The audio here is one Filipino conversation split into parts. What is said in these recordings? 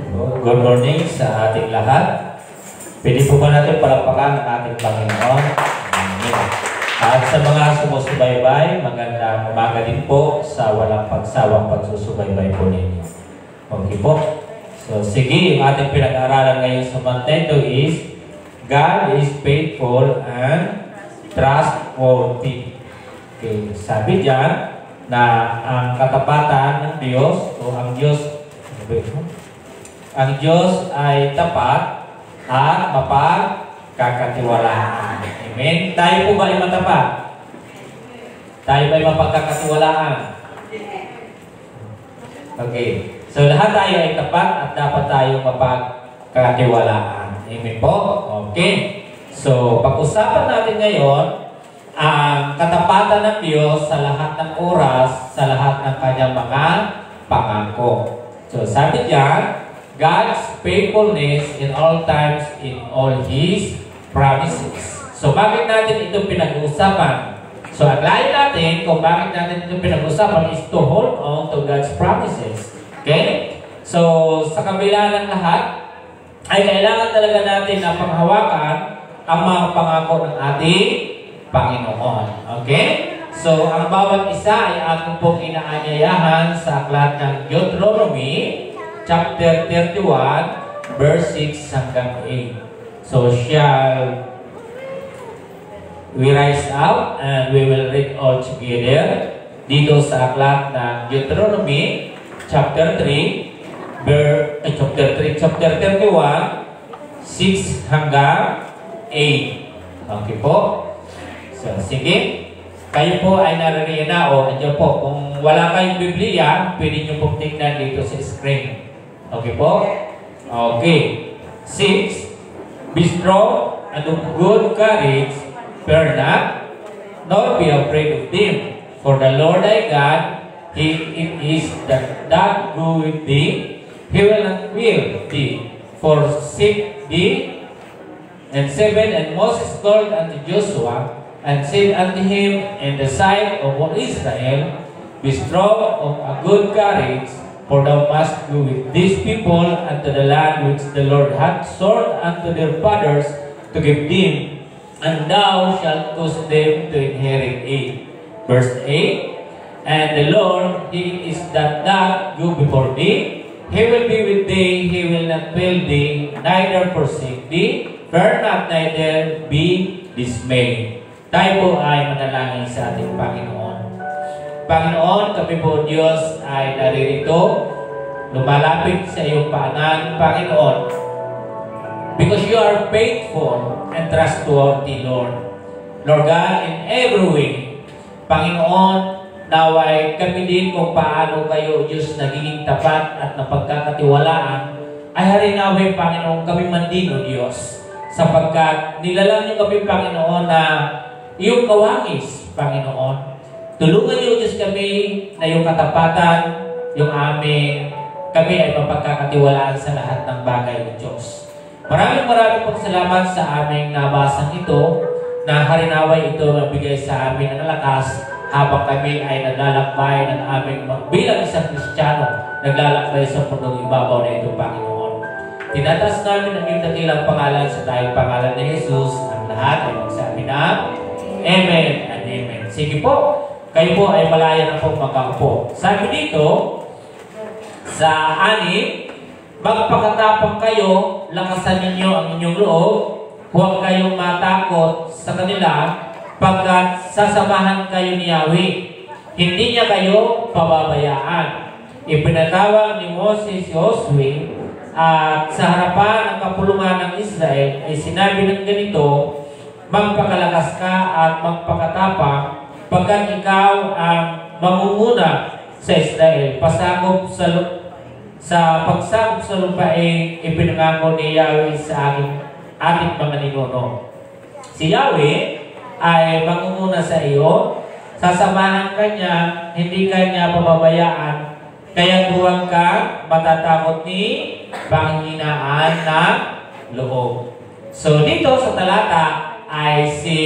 Good morning sa ating lahat. Pwede po ba natin palakpakan ang ating Panginoon? At sa mga sumusubaybay, magandang umaga din po sa walang pagsawang pagsusubaybay po ninyo. Okay po. So sige, yung ating pinag-aaralan ngayon sa Monday is God is faithful and trustworthy. Okay, sabi diyan na ang katapatan ng Diyos o ang Diyos ay tapat at mapagkakatiwalaan. Amen? Tayo po ba ay matapat? Tayo ba ay mapagkakatiwalaan? Okay. So lahat tayo ay tapat at dapat tayo mapagkakatiwalaan. Amen po? Okay. So pag-usapan natin ngayon ang katapatan ng Diyos sa lahat ng oras, sa lahat ng kanyang mga pangako. So sabi diyan, God's faithfulness in all times, in all His promises. So bakit natin ito pinag-uusapan? So ang layo natin kung bakit natin ito pinag-uusapan is to hold on to God's promises. Okay? So sa kabila ng lahat, ay kailangan talaga natin na panghawakan ang mga pangako ng ating Panginoon. Okay? So ang bawat isa ay ating pong inaanyayahan sa aklat ng Deuteronomy chapter 31, verse 6 hanggang 8. So, shall we rise up and we will read all together dito sa aklat ng Deuteronomy, chapter 3, chapter 31, 6 hanggang 8. Okay po? So, sige. Kayo po ay naririyan na o andyan po. Kung wala kayong Biblia, pwede nyo pong tingnan dito sa screen. Okay po? Okay. 6. Be strong and of good courage, fear not, nor be afraid of them. For the Lord thy God, He it is that go with thee. He will not fail thee. Forsake thee. And 7. And Moses called unto Joshua, and said unto him in the sight of all Israel, Be strong of a good courage, for thou must go with these people unto the land which the Lord hath sworn unto their fathers to give them, and thou shalt cause them to inherit it. Verse 8. And the Lord, He is that go before thee. He will be with thee, He will not fail thee, neither forsake thee. Fear not, neither be dismayed. Tayo po ay manalangin sa ating Panginoon. Panginoon, kami po Diyos ay naririto, lumalapit sa iyong paanan, Panginoon. Because you are faithful and trustworthy, Lord. Lord God, in every way, Panginoon, naway kami din kung paano kayo, Diyos, nagiging tapat at napagkakatiwalaan, ay harinaway, Panginoon, kami man din, O Diyos, sapagkat nilalang niyo kami, Panginoon, na iyong kawangis, Panginoon. Tulungan niyo, Diyos, kami na yung katapatan, yung kami ay mapagkakatiwalaan sa lahat ng bagay ng Diyos. Maraming pong salamat sa aming nabasang ito, na harinaway ito nabigay sa amin ng lakas habang kami ay naglalakbay ng aming bilang isang Kristiyano, naglalakbay sa pundong ibabaw na ito, Panginoon. Tinatas namin ang iyong dakilang pangalan sa dahil pangalan ni Jesus. Ang lahat ay magsabi na Amen and Amen. Sige po, kayo po ay malaya na pong magkakaupo. Sabi dito, sa 6, magpakatapang kayo, lakasan ninyo ang inyong loob, huwag kayong matakot sa kanila, pagkat sasamahan kayo ni Yahweh. Hindi niya kayo pababayaan. Ipinatawag ni Moses si Josue, at sa harapan ng kapulungan ng Israel ay sinabi ng ganito, magpakalakas ka at magpakatapang, pagkat ikaw ang mamumuna sa Israel. Pasakop sa pagsakop sa lupain, ipinangako ni Yahweh sa ating mga ninuno. Si Yahweh ay mangunguna sa iyo, sasamahan ka niya, hindi ka niya pababayaan, kaya huwag kang matatakot ni panghinaan ng loob. So dito sa talata ay si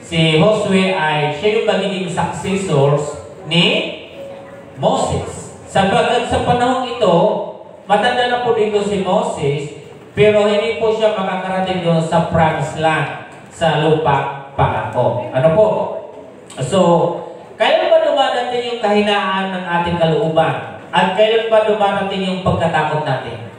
Josue ay siya yung magiging successors ni Moses. Sabagat sa panahon ito, matanda na po dito si Moses, pero hindi po siya makakarating doon sa promised land, sa lupa pangako. Ano po? So, kailan ba dumadating yung kahinaan ng ating kalooban? At kailan ba dumarating yung pagkatakot natin?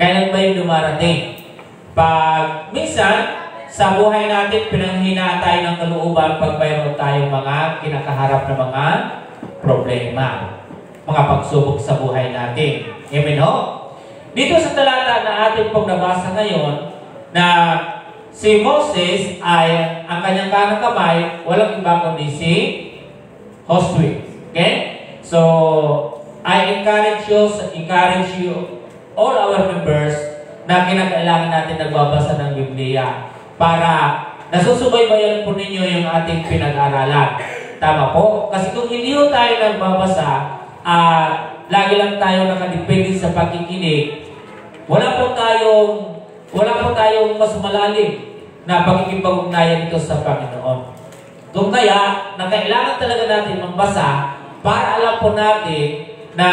Kailan ba yung dumarating? Pag minsan, sa buhay natin, pinanghinaan tayo ng kalooban pag mayroon tayong mga kinakaharap na mga problema, mga pagsubok sa buhay natin. Amen ho? Dito sa talata na ating pong nabasa ngayon, na si Moses ay ang kanyang kanang kamay, walang iba kundi si Josue. Okay? So, I encourage you, all our members, na kinakailangan natin nagbabasa ng Biblia para nasusubaybayan po ninyo yung ating pinag-aralan. Tama po? Kasi kung hindi ho tayo nagbabasa at lagi lang tayo nakadepende sa pakikinig, wala po tayong mas malalim na pagkikipag-ugnayan ito sa Panginoon. Kung kaya, kailangan talaga natin magbasa para alam po natin na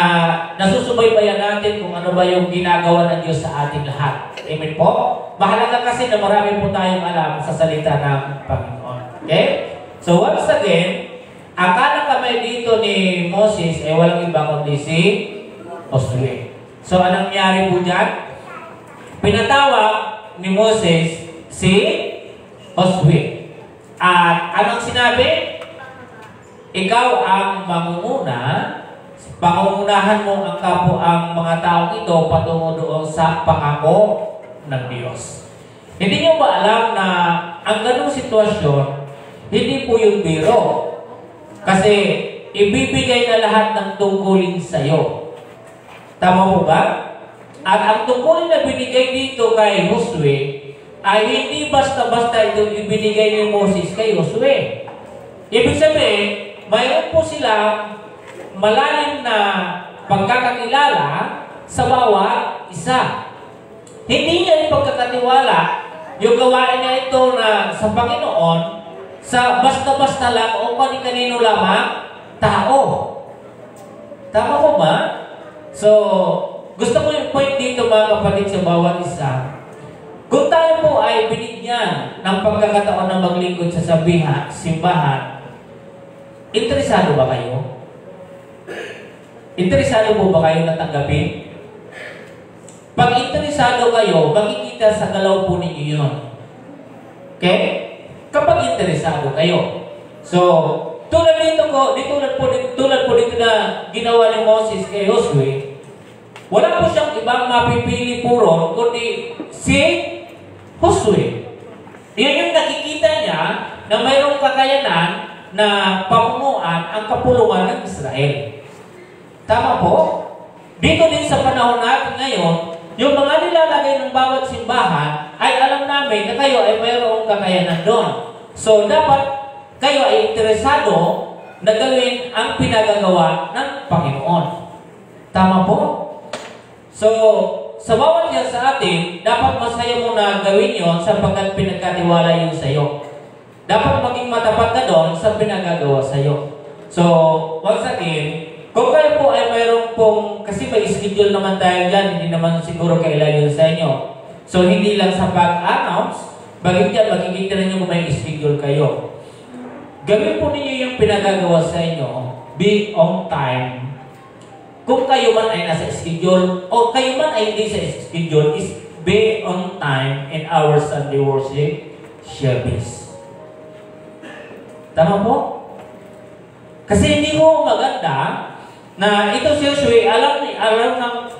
nasusubaybayan natin kung ano ba yung ginagawa ng Diyos sa ating lahat. Amen po? Mahalaga kasi na marami po tayong alam sa salita ng Panginoon. Okay? So once again, ang kanang kamay dito ni Moses ay walang iba kundi si Josue. So anong nangyari po dyan? Pinatawag ni Moses si Josue. At anong sinabi? Ikaw ang mangunguna, pangungunahan mo ang mga taong ito patungo doon sa pangako ng Diyos. Hindi nyo ba alam na ang ganung sitwasyon, hindi po yung biro. Kasi ibibigay na lahat ng tungkulin sa'yo. Tama po ba? At ang tungkulin na binigay dito kay Josue ay hindi basta-basta ito ibinigay ni Moses kay Josue. Ibig sabihin, mayroon po silang malalim na pagkakakilala sa bawat isa. Hindi niya yung pagkakatiwala yung gawain na ito na sa Panginoon sa basta-basta lang o kani-kanino lamang tao. Tama po ba? So, gusto ko yung point dito mga kapatid sa bawat isa. Kung tayo po ay binigyan ng pagkakataon na maglingkod sa simbahan, interesado ba kayo? Interesado po ba kayo na tanggapin? Pag interesado kayo, makikita sa galaw po ninyo yun. Okay? Kapag interesado kayo. So, tulad po dito na ginawa ni Moses kay Josue, wala po siyang ibang mapipili puro, kundi si Josue. Yan yung nakikita niya na mayroong kakayanan na pamunuan ang kapulungan ng Israel. Tama po? Dito din sa panahon natin ngayon, yung mga nilalagay ng bawat simbahan ay alam namin na kayo ay mayroong kakayanan doon. So, dapat kayo ay interesado na gawin ang pinagagawa ng Panginoon. Tama po? So, sa bawat yan sa atin, dapat masaya mo na gawin yon sapagkat pinagkatiwala yun sa iyo. Dapat maging matapat ka doon sa pinagagawa sa iyo. So, once again, kung kayo po ay mayroong pong, kasi may schedule naman tayo dyan, hindi naman siguro kailan yun sa inyo. So, hindi lang sa pag-announce, bagay dyan, makikita rin kung may schedule kayo. Gawin po ninyo yung pinagagawa sa inyo. Be on time. Kung kayo man ay nasa schedule, o kayo man ay hindi sa schedule, is be on time in our Sunday worship service. Tama po? Kasi hindi mo maganda na ito si Josue, alam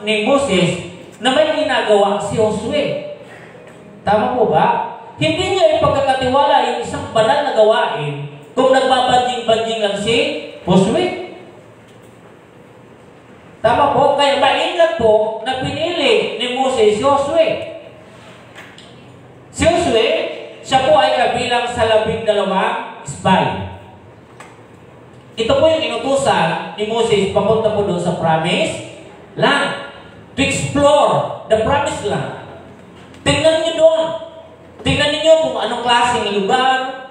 ni Moses na may ginagawa si Josue. Tama po ba? Hindi niya ipagkakatiwala yung isang banal na gawain kung nagbabadjing-badjing lang si Josue. Tama po? Kaya maingat po na pinili ni Moses si Josue. Si Josue, siya po ay kabilang sa 12 spy. Ito po yung inutusan ni Moses papunta po doon sa promised land. To explore the promised land. Tingnan niyo doon. Tingnan niyo kung anong klaseng lugar,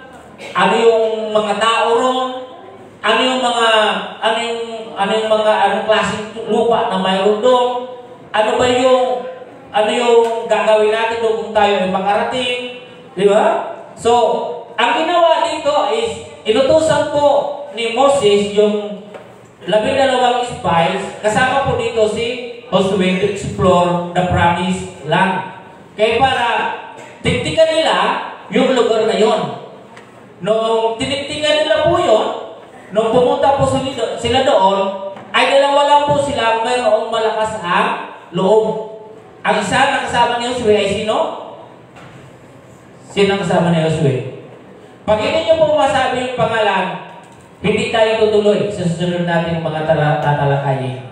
ano yung mga tao ron, anong klaseng lupa na mayroon doon, ano yung gagawin natin doon kung tayo ay makarating, di ba? So, ang ginawa dito is inutusan po ni Moses yung 12 spies, kasama po dito si Joshua to explore the promised land. Kaya para tinitikan nila yung lugar na yon. Nung tinitikan nila po yun, nung pumunta po sila doon, ay dalawa lang po sila mayroong malakas ang loob. Ang isa na kasama ni Joshua ay sino? Sino ang kasama ni Joshua? Pag hindi nyo po masabi yung pangalan, hindi tayo tutuloy sa susunod natin mga tatalakayin.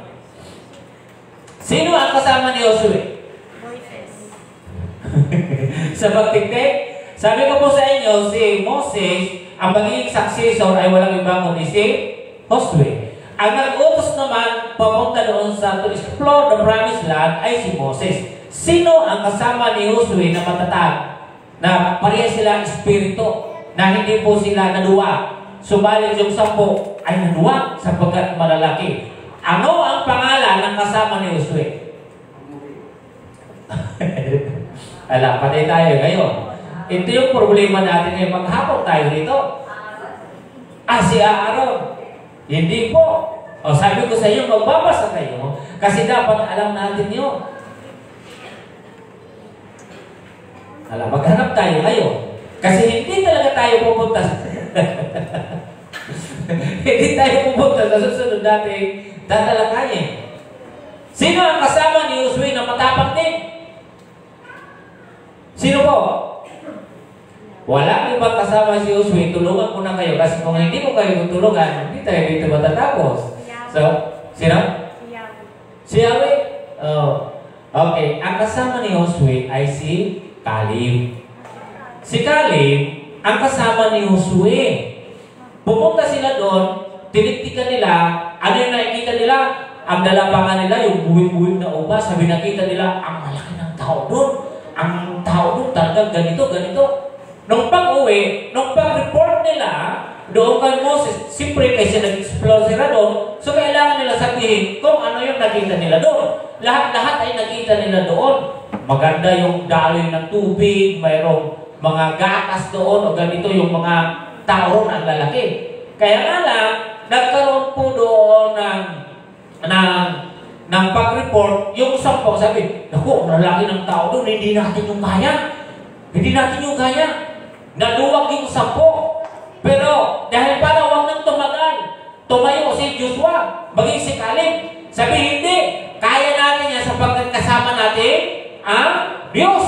Sino ang kasama ni Joshua? Moises. Sa pagtiktik, sabi ko po sa inyo, si Moses, ang magiging successor ay walang ibang kundi si Joshua. Ang nag-utos naman papunta doon sa to explore the promised land ay si Moses. Sino ang kasama ni Joshua na matatag? Na pareha sila espiritu, na hindi po sila naduwa. Subalit yung 10 ay naduwa sapagkat malalaki. Ano ang pangalan ng kasama ni Joshua? Ala, patay tayo ngayon. Ito yung problema natin ngayon. Maghapon tayo dito. Si Aaron. Hindi po. O sabi ko sa iyo, magbabasa kayo kasi dapat alam natin yun. Ala, maghanap tayo ngayon. Kasi hindi talaga tayo pupunta hindi tayo pupunta sa susunod natin tatalakayin. Sino ang kasama ni Joshua na matapang din? Sino po? Walang ibang kasama si Joshua. Tulungan ko na kayo kasi kung hindi ko kayo tutulungan, hindi tayo dito matatapos. So, sino? Si Yahweh. Oh. Okay, ang kasama ni Joshua ay si Caleb. Si Caleb, ang kasama ni Joshua. Pumunta sila doon, tinitikan nila, ano yung nakikita nila? Ang dalapangan nila, yung buwing-buwing na uba, sabi nakita nila, ang malaki ng tao doon. Ang tao doon talagang ganito, ganito. Nung pag-uwi, nung pag-report nila, doon kay Moses, siyempre kasi nag-explore sila doon, so kailangan nila sabihin kung ano yung nakita nila doon. Lahat-lahat ay nakita nila doon. Maganda yung daloy ng tubig, mayroong mga gatas doon, o ganito yung mga tao ron ang lalaki. Kaya nga lang, nagkaroon po doon ng pag-report, yung 10 sabi, naku, ang lalaki ng tao doon, hindi natin yung kaya. Hindi natin yung kaya. Naluwag yung 10. Pero, dahil para huwag nang tumagal, tumayo si Joshua, maging si Caleb. Sabi, hindi. Kaya natin yan sapagkat kasama natin ang Diyos.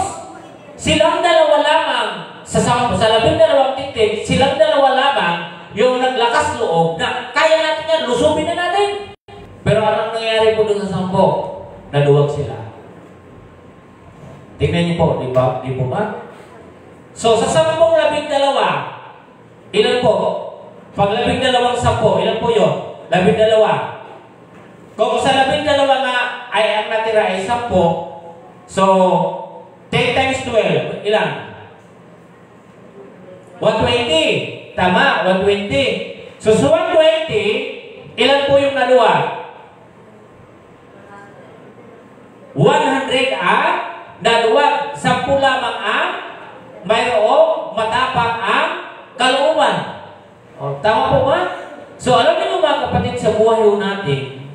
Silang dalawa lamang, sa 12 titik, silang dalawa lamang yung naglakas loob na kaya natin yan, lusubin na natin. Pero anong nangyari po doon sa 10? Naluwag sila. Tingnan niyo po, di po ba? So, sa 10 12, ilan po? Pag 12 10, ilan po yun? 12. Kung sa 12 nga ay ang natira ay 10, so 10 times 12, ilan? 120. Tama, 120. So, sa 120, ilan po yung naluwag? 100 ang naluwag. 10 lamang ang mayroong matapang ang kalooban. O, tama po ba? So, alam niyo mga kapatid, sa buhay natin,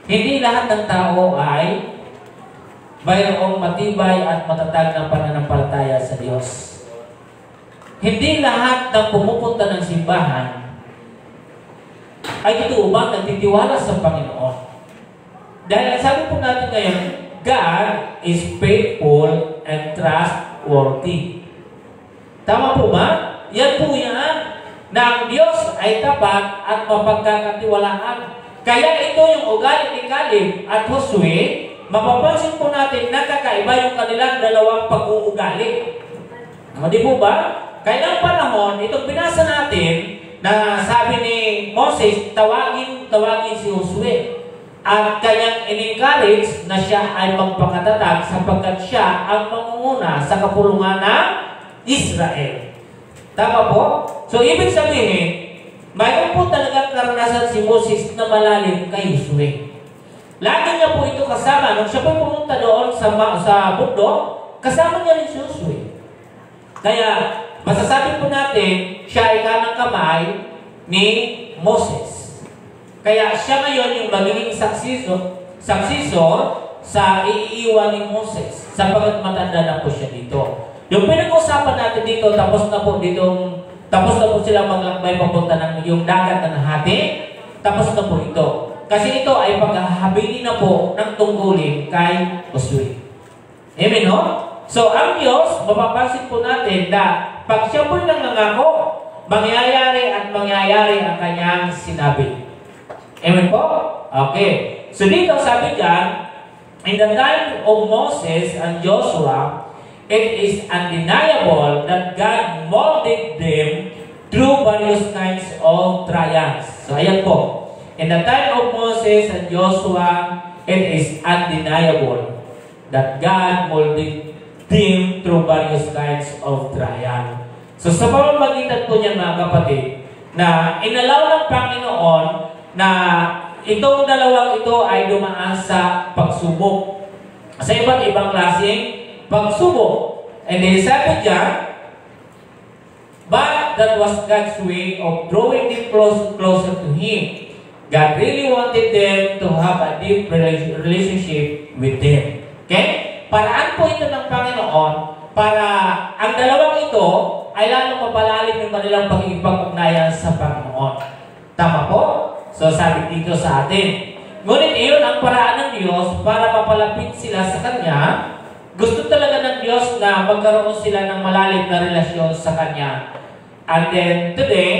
hindi lahat ng tao ay mayroong matibay at matatag na pananampalataya sa Diyos. Hindi lahat ng pumupunta ng simbahan ay ito ba nagtitiwala sa Panginoon. Dahil sabi po natin ngayon, God is faithful and trustworthy. Tama po ba? Yan po yan. Na ang Diyos ay tapat at mapagkakatiwalaan. Kaya ito yung ugali ni Caleb at Joshua, mapapansin po natin nakakaiba yung kanilang dalawang pag-uugali. Di po ba? Kailang panahon, itong binasa natin na sabi ni Moses, tawagin si Joshua. At kanyang in-encourage na siya ay magpakatatag sapagkat siya ang mangunguna sa kapulungan ng Israel. Tama po? So, ibig sabihin, mayroon po talagang karanasan si Moses na malalim kay Joshua. Lagi niya po ito kasama. Nung siya po pumunta doon sa bundok, kasama niya rin si Joshua. Kaya, masasabi po natin, siya ay kanang kamay ni Moses. Kaya siya ngayon yung magiging saksisor sa iiwan ni Moses. Sapagat matanda na po siya dito. Yung pinag-usapan natin dito, tapos na po sila maglakbay papunta ng yung dagat na nahati. Tapos na po ito. Kasi ito ay paghahabili na po ng tungkulin kay Joshua. Amen, no? So, ang Diyos, mapapansin po natin na pag siya po nangangako, mangyayari at mangyayari ang kanyang sinabi. Amen po? Okay. So, dito sabi dyan, in the time of Moses and Joshua, it is undeniable that God molded them through various kinds of trials. So, ayan po. In the time of Moses and Joshua, it is undeniable that God molded them through various kinds of trial. So, sa pamamagitan po niyan, mga kapatid, na inalaw ng Panginoon na itong dalawang ito ay dumaan sa pagsubok. Sa iba't ibang klaseng pagsubok. And then sabi dyan, but that was God's way of drawing them closer to Him. God really wanted them to have a deep relationship with them. Okay? Paraan po ito ng Panginoon para ang dalawang ito ay lalong mapalalim yung kanilang pagkikipag-ugnayan sa Panginoon. Tama po? So sabi dito sa atin. Ngunit iyon ang paraan ng Diyos para mapalapit sila sa Kanya. Gusto talaga ng Diyos na magkaroon sila ng malalim na relasyon sa Kanya. And then today,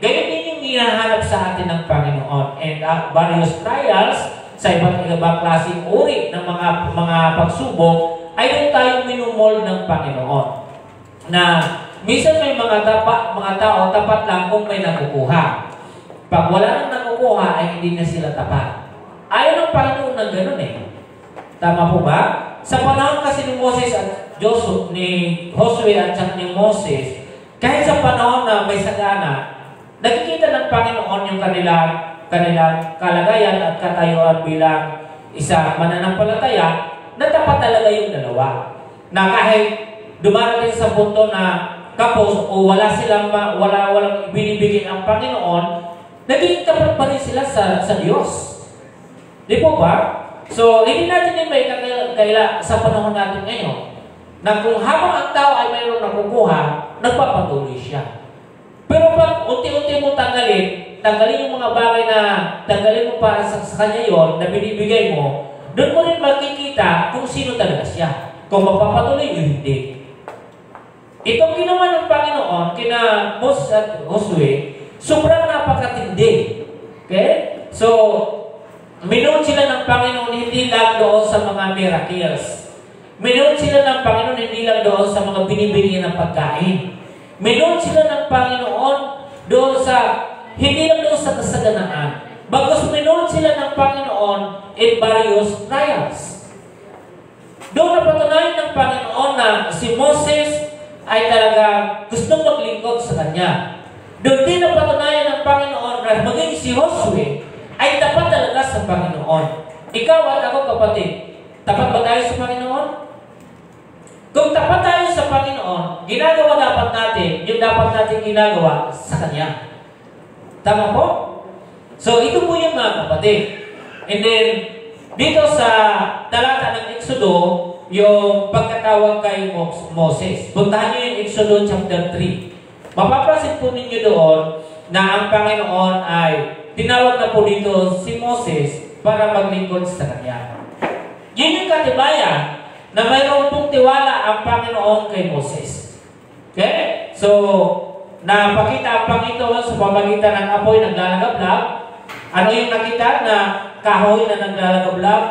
ganyan din yung hinahanap sa atin ng Panginoon. And various trials sa iba't ibang klaseng uri ng mga pagsubok ay doon tayong minumol ng Panginoon. Na minsan may mga tao tapat lang kung may nakukuha. Pag wala nang nakukuha ay hindi na sila tapat. Ayaw ng Panginoon ng ganun eh. Tama po ba? Sa panahon kasi ni Moses at Joshua, ni Joshua at saka ni Moses, kahit sa panahon na may sagana, nakikita ng Panginoon yung kanilang kalagayan at katayuan bilang isa mananampalataya, na tapat talaga yung dalawa. Na kahit dumarating sa punto na kapos o walang binibigay ang Panginoon, naging tapat pa rin sila sa Diyos. Di po ba? So, hindi natin din may kaila sa panahon natin ngayon na kung habang ang tao ay mayroong nakukuha, nagpapatuloy siya. Pero pag unti-unti mo tanggalin yung mga bagay na tanggalin mo para sa kanya yon na binibigay mo, doon mo rin makikita kung sino talaga siya. Kung magpapatuloy o hindi. Itong ginawa ng Panginoon kina Moses at Joshua, sobrang napakatindi. Okay? So, minood sila ng Panginoon hindi lang doon sa mga miracles. Minood sila ng Panginoon hindi lang doon sa mga binibigyan ng pagkain. Minood sila ng Panginoon doon sa, hindi lang doon sa kasaganaan. Bagos minood sila ng Panginoon in various trials. Doon napatunayan ng Panginoon na si Moses ay talaga gustong maglingkod sa Kanya. Doon din napatunayan ng Panginoon na maging si Joshua ay tapat talaga sa Panginoon. Ikaw at ako, kapatid, tapat ba tayo sa Panginoon? Kung tapat tayo sa Panginoon, ginagawa dapat natin yung dapat natin ginagawa sa Kanya. Tama po? So, ito po yung mga kapatid. And then, dito sa talata ng Exodo, yung pagkatawag kay Moses. Puntahan niyo yung Exodo chapter 3. Mapapansin po ninyo doon na ang Panginoon ay tinawag na po dito si Moses para maglingkod sa Kanya. Yun yung katibayan na mayroon pong tiwala ang Panginoon kay Moses. Okay? So, napakita ang Panginoon sa pamagitan ng apoy naglalagablab. Ano yung nakita na kahoy na naglalagablab?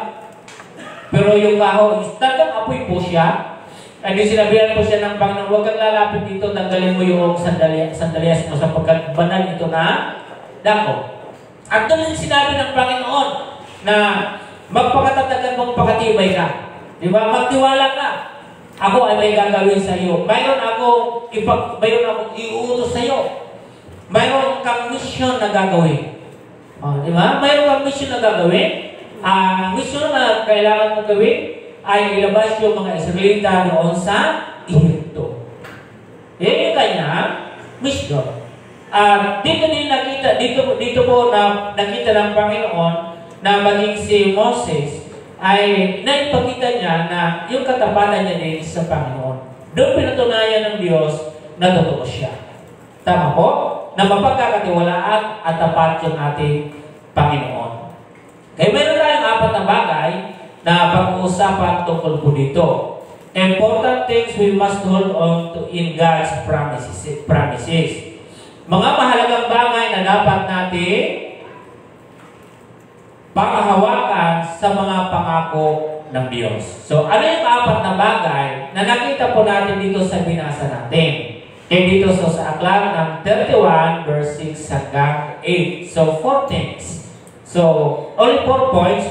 Pero yung kahoy, talagang apoy po siya. At yung sinabihan po siya ng Panginoon, huwag kang lalapit dito, tanggalin mo yung sandalyas mo sapagkat banal ito na dako. At doon yung sinabi ng Panginoon na magpakatatagan mong pakatibay ka. Di ba? Magtiwala ka. Ako ay may gagawin sa iyo. Mayroon akong iuutos sa iyo. Mayroon kang mission na gagawin. Di ba? Mayroon kang mission na gagawin. Ang mission na kailangan mong gawin ay ilabas yung mga Israelita doon sa Ehipto. Yan yung kanyang mission. Dito din nakita, dito po na nakita ng Panginoon na maging si Moses ay naipakita niya na yung katapatan niya din sa Panginoon. Doon pinatunayan ng Diyos na totoo siya. Tama po? Na mapagkakatiwalaan at tapat yung ating Panginoon. Kaya meron tayong 4 na bagay na pag-uusapan tungkol po dito. Important things we must hold on to in God's promises. Mga mahalagang bagay na dapat natin panghahawakan sa mga pangako ng Diyos. So, ano yung 4 na bagay na nakita po natin dito sa binasa natin? Dito sa aklat ng 31 verse 6 hanggang 8. So, 4 things. So, only 4 points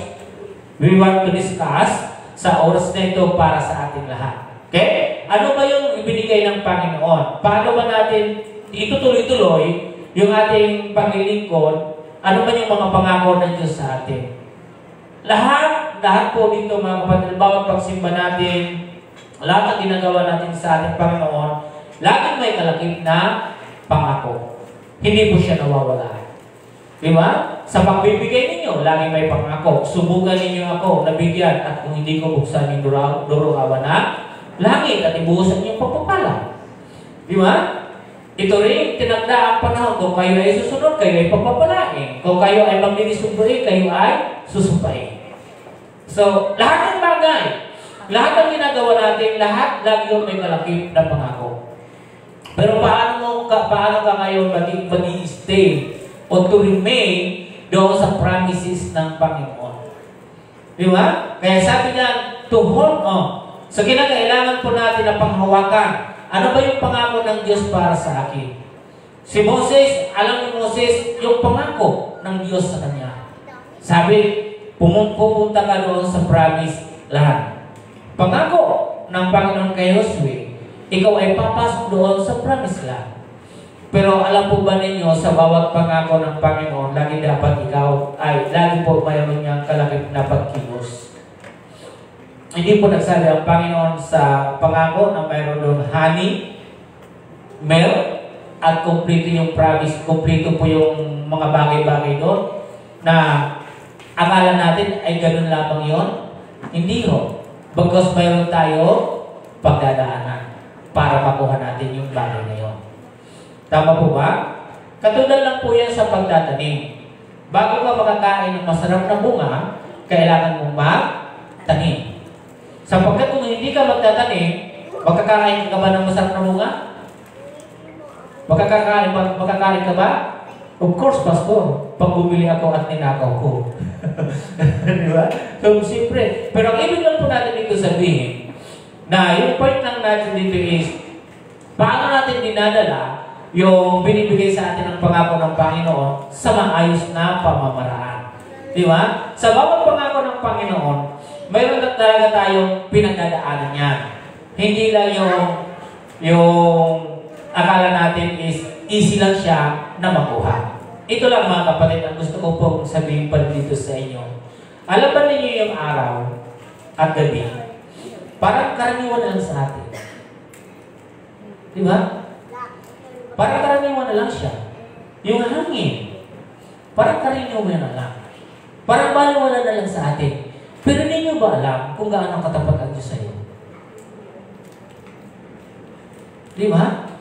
we want to discuss sa oras na ito para sa ating lahat. Okay? Ano ba yung ibinigay ng Panginoon? Paano ba natin itutuloy-tuloy yung ating paglilingkod? Ano ba yung mga pangako ng Diyos sa atin? Lahat po dito mga kapatid, bawat pagsimba natin, lahat ng ginagawa natin sa ating Panginoon, laging may kalakip na pangako. Hindi po siya nawawala. Di ba? Sa pagbibigay ninyo, laging may pangako. Subukan ninyo ako, nabigyan, at kung hindi ko buksan yung durugawan na langit at ibuhusan niyo pagpapala. Di ba? Ito rin, tinagda ang panahon. Kung kayo ay susunod, kayo ay pagpapalain. Kung kayo ay magdinisumbuin, kayo ay susumpain. So, lahat ng bagay, lahat ng ginagawa natin, lahat lagi yung may kalakip na pangako. Pero paano ka ngayon mag-stay o to remain doon sa promises ng Panginoon? Di ba? Kaya sabi niya, to hold on. So, kinakailangan po natin na panghawakan. Ano ba yung pangako ng Diyos para sa akin? Si Moses, alam ni Moses, yung pangako ng Diyos sa kanya. Sabi, pupunta ka doon sa promise land. Pangako ng Panginoon kay Josue, ikaw ay papasok doon sa promise land. Pero alam po ba ninyo, sa bawat pangako ng Panginoon, lagi dapat ikaw ay, lagi po mayroon niyang kalakip na pagkilos. Hindi po nagsabi ang Panginoon sa pangako na mayroon doon honey, milk, at kumplito yung promise, kumplito po yung mga bagay-bagay doon na akala natin ay ganun lamang yon. Hindi ho. Bagkus mayroon tayo pagdadaanan para makuha natin yung bagay na yon. Tama po ba? Katulad lang po yan sa pagtatanim. Bago ka makakain ng masarap na bunga, kailangan mong magtanim. Sapagkat kung hindi ka magtatanim, magkakain ka ba ng masarap na bunga? Magkakain ka ba? Of course, Pastor. Pag bumili ako at ninakaw ko. Di ba? So, siyempre. Pero ang ibig lang po natin dito sabihin, na yung point lang natin dito is, paano natin dinadala yung binibigay sa atin ng pangako ng Panginoon sa maayos na pamamaraan. Di ba? Sa bawat pangako ng Panginoon, mayroon na talaga tayong pinagdadaanan niya. Hindi lang yung akala natin is easy lang siya na makuha. Ito lang mga kapatid ang gusto ko pong sabihin pa dito sa inyo. Alam ba ninyo yung araw at gabi? Parang karaniwan na lang sa atin. Di ba? Parang karaniwan na lang siya. Yung hangin, parang karaniwan na lang. Parang baliwala na lang sa atin. Pero hindi nyo ba alam kung gaano katapat ang Diyos sa iyo? Di ba?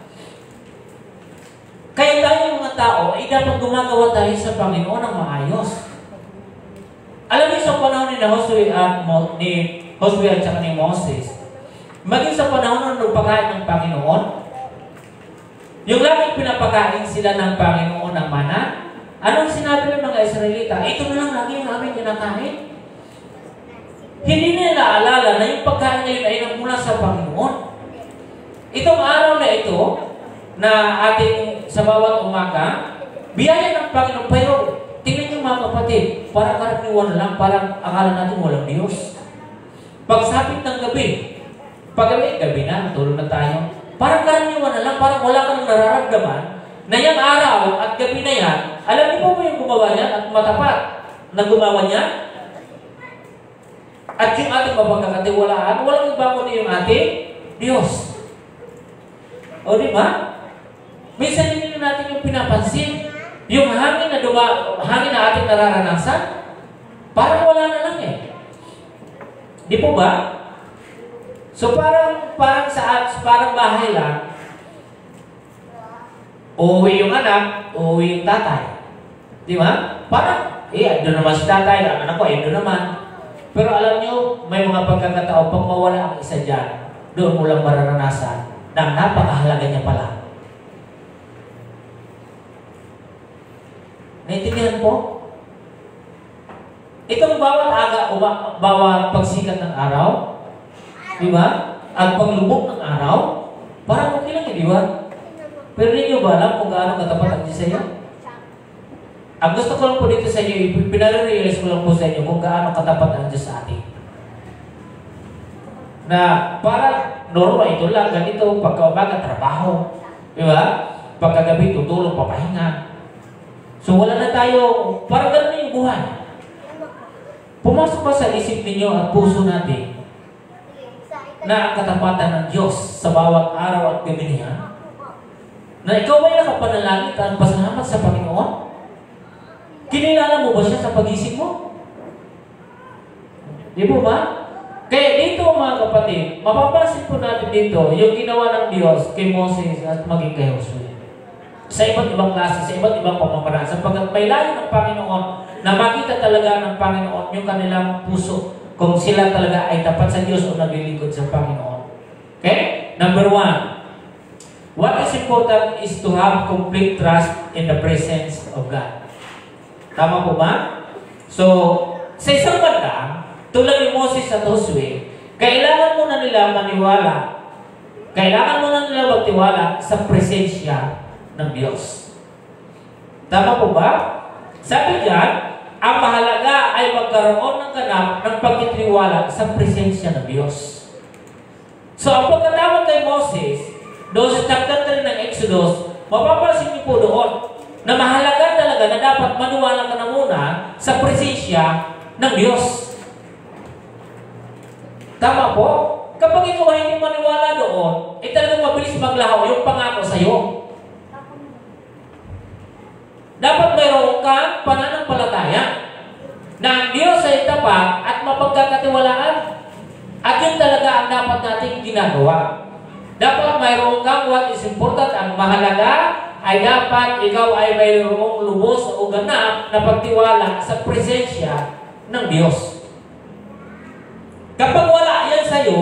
Kaya tayo mga tao ay dapat gumagawa tayo sa Panginoon ng maayos. Alam niyo sa panahon ni Josue at saka ni Moses, maging sa panahon ng pagkain ng Panginoon, yung laging pinapakain sila ng Panginoon ng mana, anong sinabi ng mga Israelita? Ito na lang lagi yung aming kinakain. Hindi nila alala na yung pagkain ngayon ay nagmula sa Panginoon. Itong araw na ito, na ating sa bawat umaga, biyaya ng Panginoon. Pero tingnan niyo mga kapatid, parang karaniwan lang, parang akala natin walang Diyos. Pagsapit ng gabi, gabi na, natulog na tayo. Parang karaniwan na lang, parang wala kang nararamdaman na yung araw at gabi na yan, alam niyo po ba yung gumawa niya at matapat na gumawa niya? At yung ating mapagkakatiwalaan, walang iba kundi yung ating Diyos. O di ba? Minsan hindi natin yung pinapansin. Yung hangin na ating nararanasan, parang wala na lang eh. Di po ba? So parang bahay lang. Uuwi yung anak, uuwi yung tatay. Di ba? Parang, doon naman si tatay, ang anak ko, doon naman. Pero alam nyo, may mga pagkakataon, pag mawala ang isa dyan, doon mo lang mararanasan na napakahalaga niya pala. Naintindihan po? Itong bawat aga o bawat pagsikat ng araw, di ba? At paglubog ng araw, parang okay lang, di ba? Pero ninyo ba alam kung gaano katapat ang Diyos sa iyo? Ang gusto ko lang po dito sa inyo, pinare-realize ko lang po sa inyo kung gaano katapat ang Diyos sa atin. Na parang normal, ito lang, ganito, pagkaumaga, trabaho. Di ba? Pagkagabi, tutulong, papahinga. So wala na tayo, parang gano'n na yung buhay. Pumasok ba sa isip ninyo at puso natin na ang katapatan ng Diyos sa bawat araw at gabi niya? Na ikaw ba'y nakapanalangin at pasalamat sa Panginoon? Kinilala mo ba siya sa pagising mo? Di po ba? Kaya dito mga kapatid, mapapansin po natin dito yung ginawa ng Diyos kay Moses at maging kay Josue. Sa iba't ibang klase, sa iba't ibang pamamaraan. Sapagkat may layo ng Panginoon na makita talaga ng Panginoon yung kanilang puso kung sila talaga ay tapat sa Diyos o naglilingkod sa Panginoon. Okay? Number 1. What is important is to have complete trust in the presence of God. Tama po ba? So, sa isang banda, tulad ni Moses at Josue, kailangan mo na nila maniwala. Kailangan mo na nila magtiwala sa presensya ng Diyos. Tama po ba? Sabi diyan, ang mahalaga ay magkaroon ng ganap ng pagtitiwala sa presensya ng Diyos. So, ang pagkatawag kay Moses, doon sa chapter 3 ng Exodus, mapapansin niyo po doon na mahalaga talaga na dapat maniwala ka na muna sa presensya ng Diyos. Tama po? Kapag ikaw ay hindi maniwala doon, talagang mabilis maglaho yung pangako sa iyo. Dapat mayroon kang pananampalataya na ang Diyos ay tapat at mapagkakatiwalaan. At yun talaga ang dapat nating ginagawa. Dapat mayroon kang what is important. Ang mahalaga ay dapat ikaw ay mayroong lubos o ganap na pagtiwala sa presensya ng Diyos. Kapag wala yan sa'yo,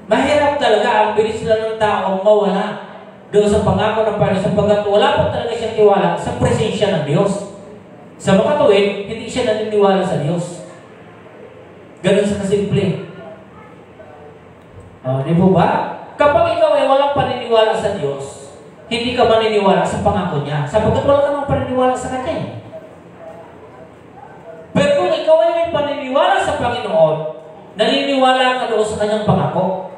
mahirap talaga ang bilis lang ng taong mawala doon sa pangako ng Panginoon sapagkat wala pa talaga siyang tiwala sa presensya ng Diyos. Sa mga tuwid, hindi siya naniniwala sa Diyos. Ganun sa kasimple. Di po ba? Kapag ikaw ay walang paniniwala sa Diyos, hindi ka maniniwala sa pangako niya sapagkat wala ka nang paniniwala sa Kanya. Pero kung ikaw ay may paniniwala sa Panginoon, naniniwala ka doon sa Kanyang pangako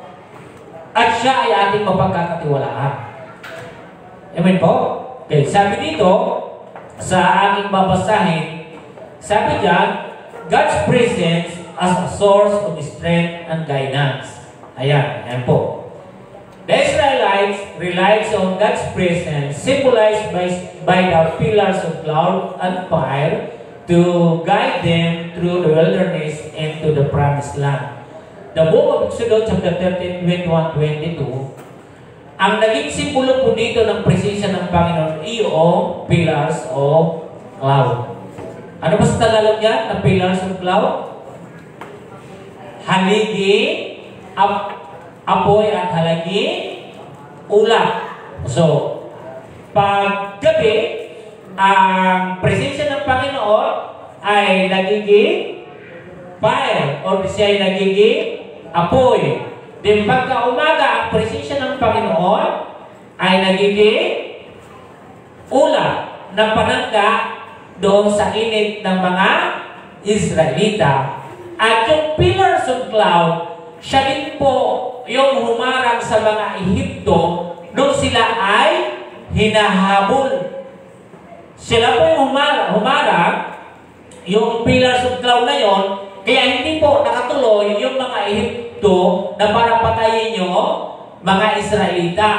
at siya ay ating mapagkakatiwalaan. Amen po? Okay, sabi dito, sa aking babasahin, sabi diyan, God's presence as a source of strength and guidance. Ayan, ayan po. The Israelites relied on God's presence, symbolized by the pillars of cloud and fire, to guide them through the wilderness and to the promised land. The book of Exodus chapter 13, 21-22, ang naging simbolo po dito ng presensya ng Panginoon ay yung pillars of cloud. Ano ba sa Tagalog yan? Na pillars of cloud? Haligi, apoy at halagi, ulap. So, pag gabi, ang presensya ng Panginoon ay nagiging fire or siya ay nagiging apoy. Then pagka umaga, ang presensya ng Panginoon ay nagiging ulap na panangga doon sa init ng mga Israelita. At yung pillars of cloud, siya din po yung humarang sa mga Ehipto doon sila ay hinahabol. Sila po yung humarang, yung pillars of cloud na yon, Kaya hindi po nakatuloy yung mga Ehipto na para patayin nyo mga Israelita.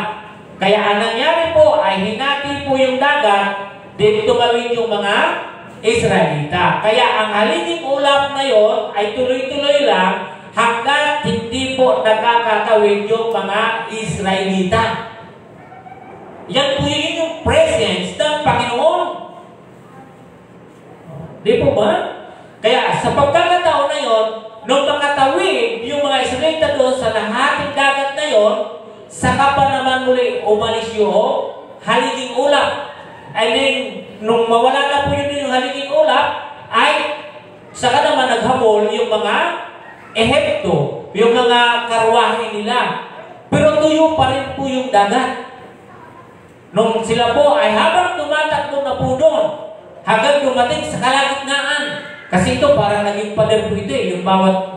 Kaya ang nangyari po ay hinati po yung dagat, din tumawid yung mga Israelita. Kaya ang halinging ulap na yon ay tuloy-tuloy lang hanggang hindi po nakakatawid yung mga Israelita. Yan po yun yung presence ng Panginoon. Di po ba? Kaya sa pagkakataon na yon, nung makatawid yung mga Israelita doon sa lahating dagat na yon, saka pa naman muli umalis yung halinging ulap. And then, nung mawala na po yun yung halinging ulap, ay saka naman naghabol yung mga Ehipto, yung mga karwahe nila. Pero tuyo pa rin po yung dagat. Nung sila po ay habang tumatakbo na po doon, hanggang dumating sa kalagitnaan. Kasi ito parang naging pader po ito yung bawat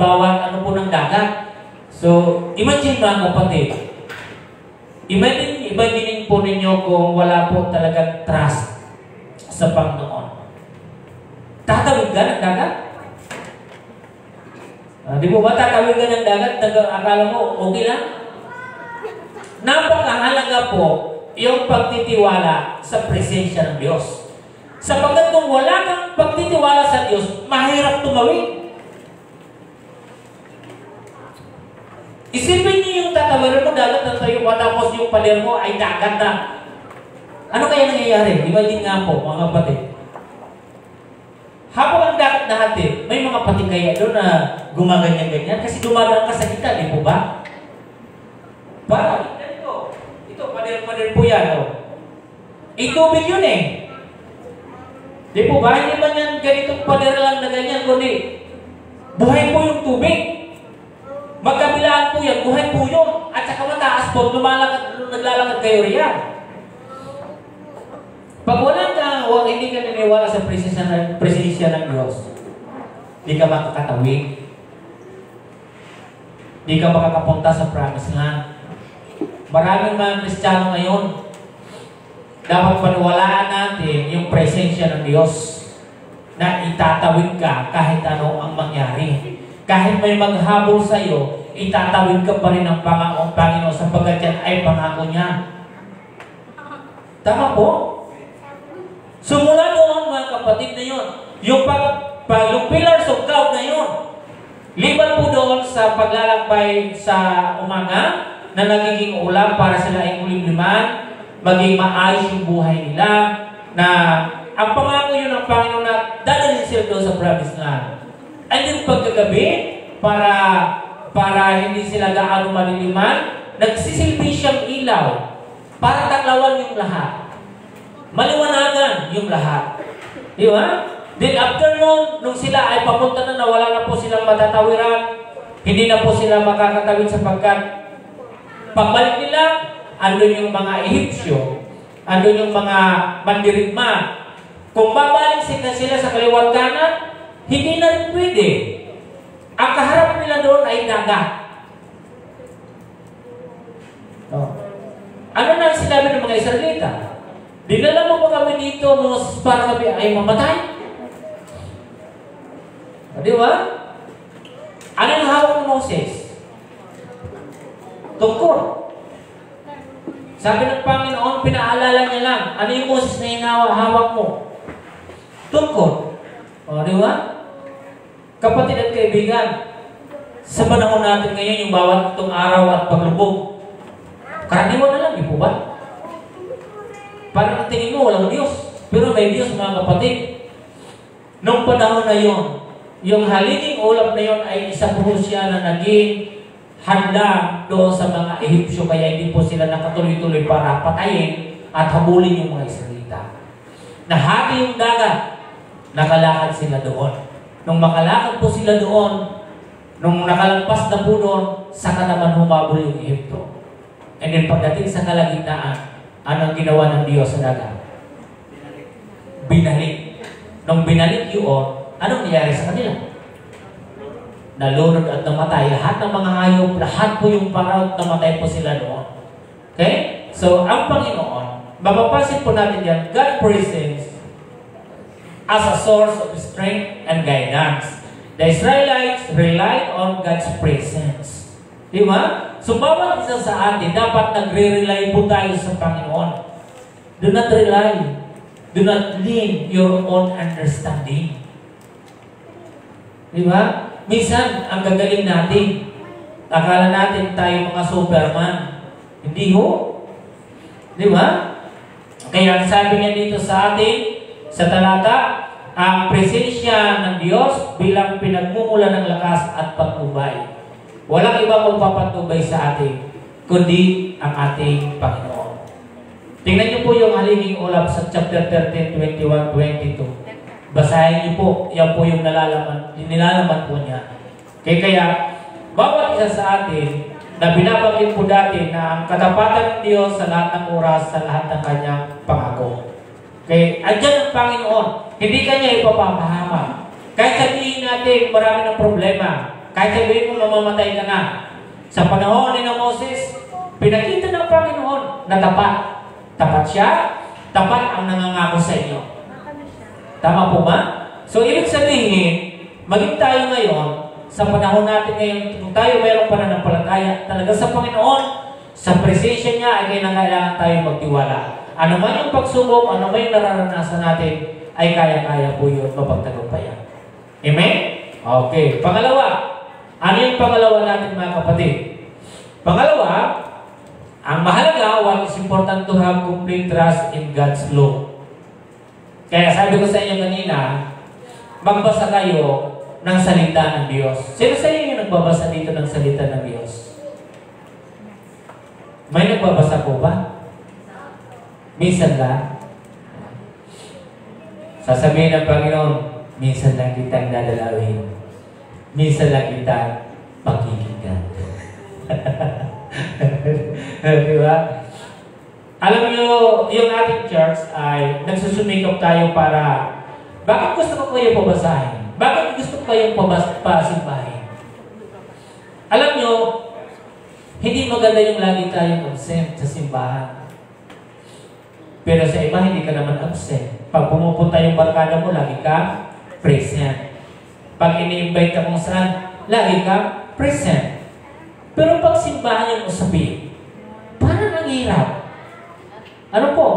ano po ng dagat. So, imagine mga kapatid, imagine po ninyo kung wala po talagang trust sa Panginoon. Tatawid ka ng dagat? Di mo ba tatawid ka ng dagat? Akala mo, okay lang? Napakahalaga po yung pagtitiwala sa presensya ng Diyos. Sapagkat kung wala kang pagtitiwala sa Diyos, mahirap tumawid. Isipin niyo yung tatawiran mo dagat na tayo, tapos yung pader mo ay dagat na. Ano kaya nangyayari? Imagine nga po, mga kapatid. Habang ang dagat na hati, may mga pati kaya doon na gumaganyan-ganyan kasi dumadaan ka sa kita, di po ba? Para, ito, pader-pader po yan. Oh. Itubig yun eh. Di po ba? Hindi man yan ganitong pader lang na ganyan, kundi buhay po yung tubig. Magkabilaan po yan, buhay po yun. At saka mataas po, naglalakad kayo riyan. Pag hindi ka naniwala sa presensya ng Diyos, hindi ka makakatawid. Hindi ka makakapunta sa promised land. Maraming mga Kristiyano ngayon, dapat paniwalaan natin yung presensya ng Diyos na itatawid ka kahit ano ang mangyari. Kahit may maghabol sa iyo, itatawid ka pa rin ng Panginoon sapagkat yan ay pangako niya. Tama po? Sumula doon mga kapatid na yun, yung pillars of cloud na yun, liban po doon sa paglalakbay sa umaga na nagiging ulam para sila ay kulimliman, maging maayos yung buhay nila, na ang pangako yun ng Panginoon na dadalhin sila doon sa promised land. And then pagkagabi, para hindi sila gaano maliliman, nagsisilbi siyang ilaw para taklawan yung lahat. Maliwanagan yung lahat. Di ba? Then after noon, nung sila ay papunta na wala na po silang matatawiran, hindi na po sila makakatawid sapagkat pagbalik nila, andun yung mga Ehipsyo, andun yung mga mandirigma. Kung babalik sila sa kaliwat kanan, hindi na rin pwede. Ang kaharap nila doon ay dagat. Ano na sinabi ng mga Israelita? Dinala mo pa kami dito, Moses, para kami ay mamatay? Di ba? Ano yung hawak ng Moses? Tungkol. Sabi ng Panginoon, pinaalala niya lang, ano yung Moses na hawak mo? Tungkol. O, di ba? Kapatid at kaibigan, sa panahon natin ngayon, yung bawat itong araw at paglubog, karaniwan na lang, di po ba? Parang tingin mo, walang Diyos. Pero may Diyos, mga kapatid. Nung panahon na yon, yung halinging ulap na yon ay isa po siya na naging handa doon sa mga Ehipsyo, kaya hindi po sila nakatuloy-tuloy para patayin at habulin yung mga Israelita. Nahati yung dagat, nakalakad sila doon. Nung makalakad po sila doon, nung nakalampas na po doon, saka naman humabol yung Ehipto. And then pagdating sa kalagitnaan, anong ginawa ng Diyos sa dagat? Binalik. Nung binalik yun, anong nangyari sa kanila? Nalunod at namatay. Lahat ng mga hayop, lahat po yung paraw, namatay po sila doon. Okay? So, ang Panginoon, mapapansin po natin yan, God presents as a source of strength and guidance. The Israelites relied on God's presence. Di ba? So, bawat isa sa atin, dapat nagre-rely po tayo sa Panginoon. Do not rely. Do not lean your own understanding. Di ba? Minsan, ang gagaling natin. Akala natin tayo mga Superman. Hindi ho. Di ba? Kaya sabi niya dito sa atin, sa talata, ang presensya ng Diyos bilang pinagmumula ng lakas at patnubay. Walang iba magpapatnubay sa atin, kundi ang ating Panginoon. Tingnan niyo po yung halinging ulap sa chapter 13, 21, 22. Basahin niyo po, yan po yung nilalaman po niya. Kaya, bawat isa sa atin, na binabanggit po dati na ang katapatan ng Diyos sa lahat ng oras, sa lahat ng kanyang pangako. Okay, andyan ang Panginoon. Hindi kanya ipapapahama. Kahit sabihin natin marami ng problema, kahit sabihin mo mamamatay ka na, sa panahon ni Moses, pinakita ng Panginoon na tapat. Tapat siya, tapat ang nangangako sa inyo. Tama po ba? So, ibig sabihin, maging tayo ngayon, sa panahon natin ngayon, kung tayo mayroong pananampalataya, talaga sa Panginoon, sa presensya niya, ay kailangan tayo magtiwala. Ano man yung pagsubok, ano man yung nararanasan natin, ay kaya-kaya po yun mapagtagumpayan. Amen? Okay. Pangalawa, ano yung pangalawa natin mga kapatid? Pangalawa, ang mahalaga, what is important to have complete trust in God's law. Kaya sabi ko sa inyo kanina, magbasa kayo ng salita ng Diyos. Sino sa inyo yung nagbabasa dito ng salita ng Diyos? May nagbabasa po ba? Minsan lang. Sasabihin ng Panginoon, minsan lang kitang dadalawin. Minsan lang kitang pakikinggan. Di ba? Alam niyo, yung ating church ay nagsusumikap tayo para, bakit gusto ko kayo pabasahin? Bakit gusto ko kayong pasimbahin? Alam nyo, hindi maganda yung lagi tayong absent sa simbahan. Pero sa iba, hindi ka naman absent. Pag pumupunta yung barkada mo, lagi ka present. Pag ini-invite ka kung saan, lagi ka present. Pero pag simbahan yung usapin, parang ang hirap. Ano po?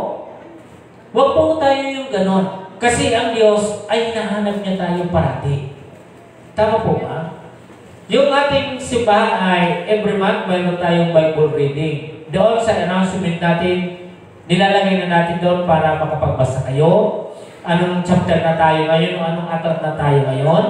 Huwag po tayo yung ganon. Kasi ang Diyos ay hinahanap niya tayo parati. Tama po ba? Yung ating simbahan ay every month mayroon tayong Bible reading. Doon sa announcement natin, nilalagay na natin doon para makapagbasa kayo. Anong chapter na tayo ngayon o anong aklat na tayo ngayon.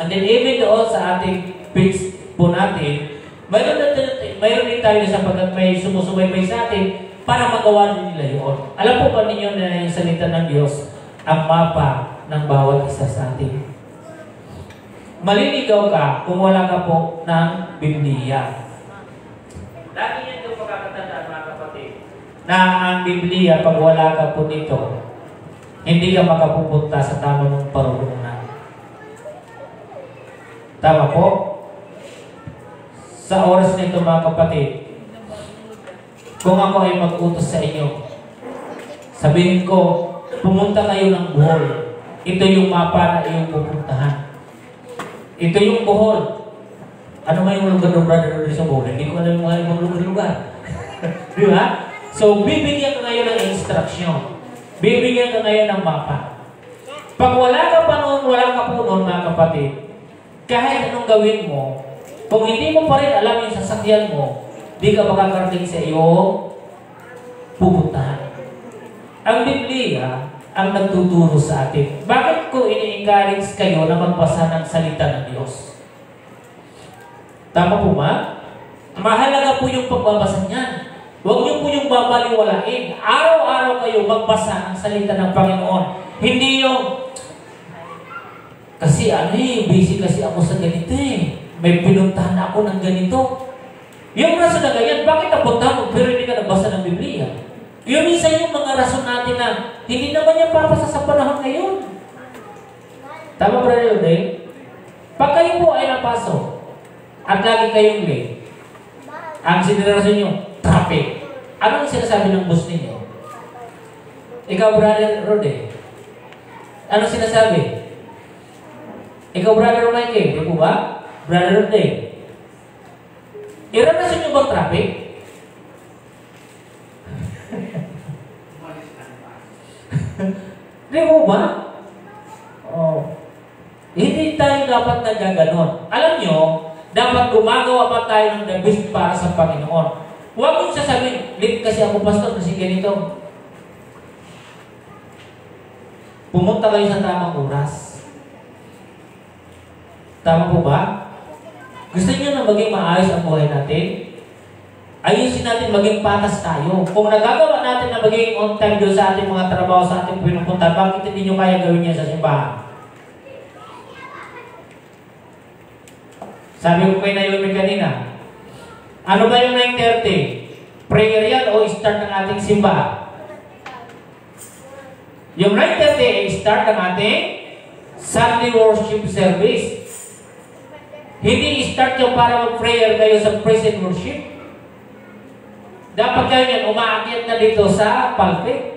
And then even doon sa ating page po natin, mayroon din tayo sapagkat may sumusubaybay sa atin para magawa din nila yun. Alam po ba ninyo na yung salita ng Diyos ang mapa ng bawat isa sa atin? Maliligaw ka kung wala ka po ng Biblia. Lagi yan yung pagkakatandaan mga kapatid, na ang Biblia, pag wala ka po nito, hindi ka makapupunta sa tamang parurungan. Tama po? Sa oras nito mga kapatid, kung ako ay mag-utos sa inyo, sabihin ko, pumunta kayo ng Bohol. Ito yung mapa na iyong pupuntahan. Ito yung Bohol. Ano nga yung lugar-lugar sa Bohol? Hindi ko alam mga ibang lugar-lugar. Di ba? So, bibigyan ka ngayon ng instruction. Bibigyan ka ngayon ng mapa. Pag wala ka pa noon, wala ka po noon mga kapatid, kahit anong gawin mo, kung hindi mo pa rin alam yung sasakyan mo, di ka makakarating sa iyong pupuntahan. Ang Biblia ang nagtuturo sa atin. Bakit ko ini-encourage kayo na magbasa ng salita ng Diyos? Tama po ba? Mahalaga po yung pagbabasa niyan. Huwag niyo po yung babaliwalain. Araw-araw kayo magbasa ng salita ng Panginoon. Hindi yung, kasi busy kasi ako sa ganito eh. May pinuntahan ako ng ganito. Yung rason na ganyan, bakit napunta mo pero hindi ka nagbasa ng Biblia? Yung isa yung mga rason natin na hindi naman yan papasa sa panahon ngayon. Tama ba rin yun eh? Pag kayo po ay napasok at lagi kayong late, ang sinirason nyo, traffic. Anong sinasabi ng boss ninyo? Ikaw, Brother Rode, anong sinasabi? Ikaw, Brother Mikey, di po ba? Brother Dave. Iranasin nyo bang traffic? Di po ba? Oh. Hindi tayo dapat nagaganon. Alam nyo, dapat gumagawa pa tayo ng the best para sa Panginoon. Huwag mong sasabihin, late kasi ako pastor kasi ganito. Pumunta kayo sa tamang oras. Tama po ba? Gusto niyo na maging maayos ang buhay natin? Ayusin natin maging patas tayo. Kung nagagawa natin na maging on time doon sa ating mga trabaho, sa ating pinupunta, bakit hindi nyo kaya gawin niya sa simbahan? Sabi ko kay Naomi kanina, ano ba yung 9:30? Prayer yan o start ng ating simbahan? Yung 9:30 ay start ng ating Sunday worship service. Hindi start yung para mag-prayer kayo sa praise and worship. Dapat kayo yan, umaakyat na dito sa pulpit.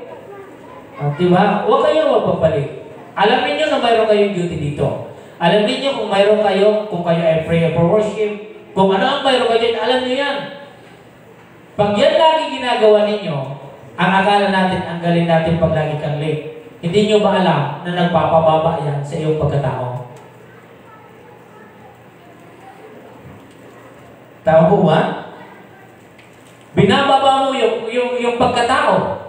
Diba? Huwag kayo magpapalik. Alamin nyo na mayroon kayong duty dito. Alamin nyo kung mayroon kayo, kung kayo ay prayer for worship, kung ano ang mayroon kayo, alam nyo yan. Pag yan lagi ginagawa ninyo, ang akala natin, ang galing natin pag lagi kang late. Hindi nyo ba alam na nagpapababa yan sa iyong pagkatao? Tama po ba? Binababa mo yung pagkatao.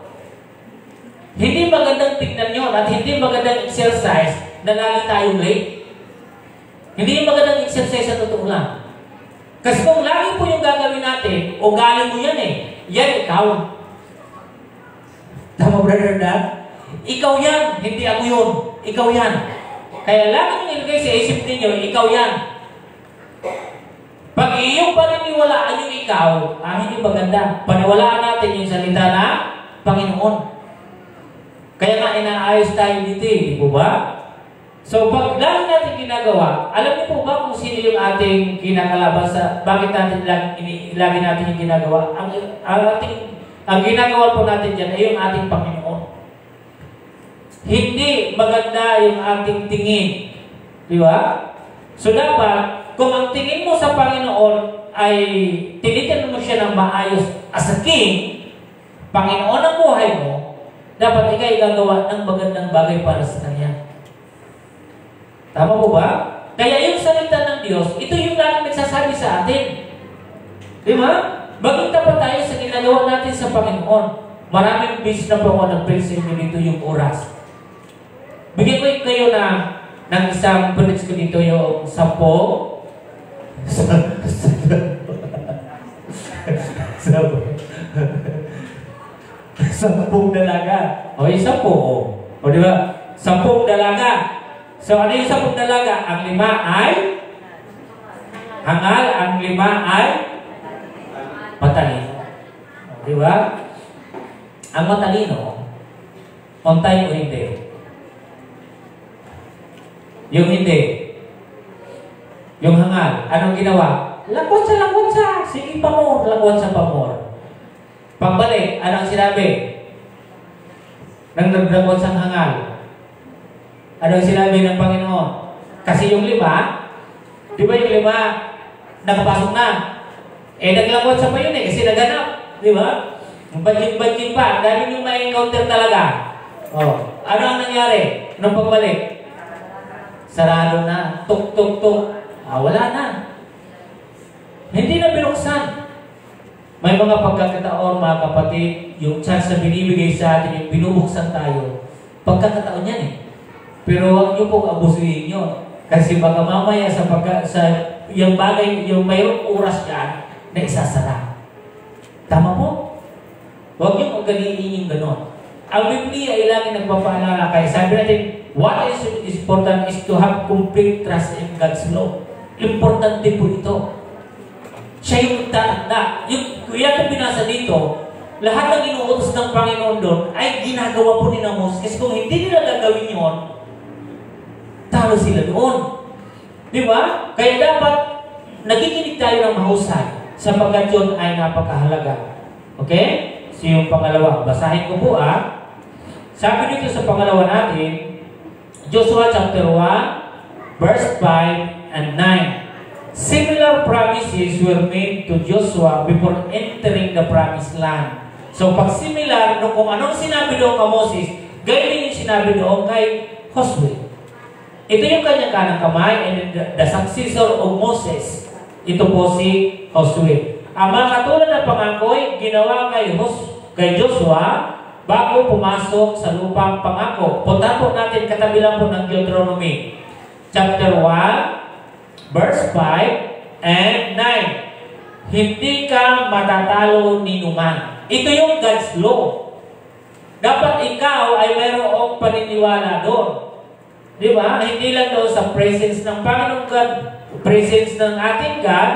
Hindi magandang tignan yun at hindi magandang exercise na lagi tayong late. Hindi magandang exercise sa totoo lang. Kasi kung lagi po yung gagawin natin, o galing mo yan yan ikaw. Tama, Brother Dan? Ikaw yan, hindi ako yun. Ikaw yan. Kaya lagi nyo ilagay sa isip ninyo, ikaw yan. Pag iyong paniniwalaan yung ikaw, hindi maganda. Paniwalaan natin yung salita na Panginoon. Kaya nga inaayos tayo dito, di po ba? So pag lagi natin ginagawa, alam niyo po ba kung sino yung ating kinakalaban sa, bakit natin lagi natin yung ginagawa? Ang ginagawa po natin dyan ay yung ating Panginoon. Hindi maganda yung ating tingin. Di ba? So dapat, kung ang tingin mo sa Panginoon ay tinitin mo siya ng maayos as a king, Panginoon ang buhay mo, dapat ikay gagawa ng magandang bagay para sa Kanya. Tama po ba? Kaya yung salita ng Diyos, ito yung lagi nagsasabi sa atin. Di ba? Maging tapat tayo sa ginagawa natin sa Panginoon. Maraming beses na po ako nag-pray sa inyo dito yung oras. Bigyan ko kayo ng isang preach ko dito yung 10 10 dalaga. O yung 10. O di ba? 10 dalaga. So ano yung 10 dalaga? Ang 5 ay hangal, ang 5 ay matalino. Di ba? Ang matalino, on time o hindi? Yung hindi. Yung hangal, anong ginawa? Lakwat sa. Sige pamor, lakwat sa pamor. Pagbalik, anong sinabi? Nang naglakwat sa hangal. Anong sinabi ng Panginoon? Kasi yung 5, di ba yung 5, nakapasok na. Naglakwat sa pa yun kasi naganap. Di ba? Badjing pa. Dahil yung ma-encounter talaga. Ano ang nangyari? Nung pagbalik? Sarado na. Tuk. Wala na. Hindi na binuksan. May mga pagkakataon, mga kapatid, yung chance na binibigay sa atin, yung binubuksan tayo. Pagkakataon yan Pero huwag nyo pong abusuhin yun. Kasi baka mamaya sa yung bagay, yung mayroong oras yan na isasara. Tama po? Huwag nyo magaliin yung ganon. Ang Biblia ay lagi nagpapaalala. Kaya sabi natin, what is important is to have complete trust in God's law. Importante po ito. Siya yung tatanda. Yung kuya ko binasa dito, lahat ng inuutos ng Panginoon doon ay ginagawa po ni Moses. Kasi kung hindi nila gagawin yun, talo sila doon. Di ba? Kaya dapat nakikinig tayo ng mahusay sapagkat yun ay napakahalaga. Okay? So yung pangalawa, basahin ko po Sabi dito sa pangalawa natin, Joshua chapter 1, verse 5 and 9. Similar promises were made to Joshua before entering the promised land. So pag similar, no, kung anong sinabi doon kay Moses, ganyan yung sinabi doon kay Joshua. Ito yung kanyang kanang kamay, and the successor of Moses. Ito po si Joshua. Ang mga katulad ng pangako'y ginawa kay Joshua bago pumasok sa lupang pangako. Punta po natin, katabi lang po ng Deuteronomy. Chapter 1, verse 5 and 9. Hindi ka matatalo ni numan. Ito yung God's law. Dapat ikaw ay mayroong paniniwala doon. Di ba? Hindi lang doon sa presence ng Panginoon God, presence ng ating God,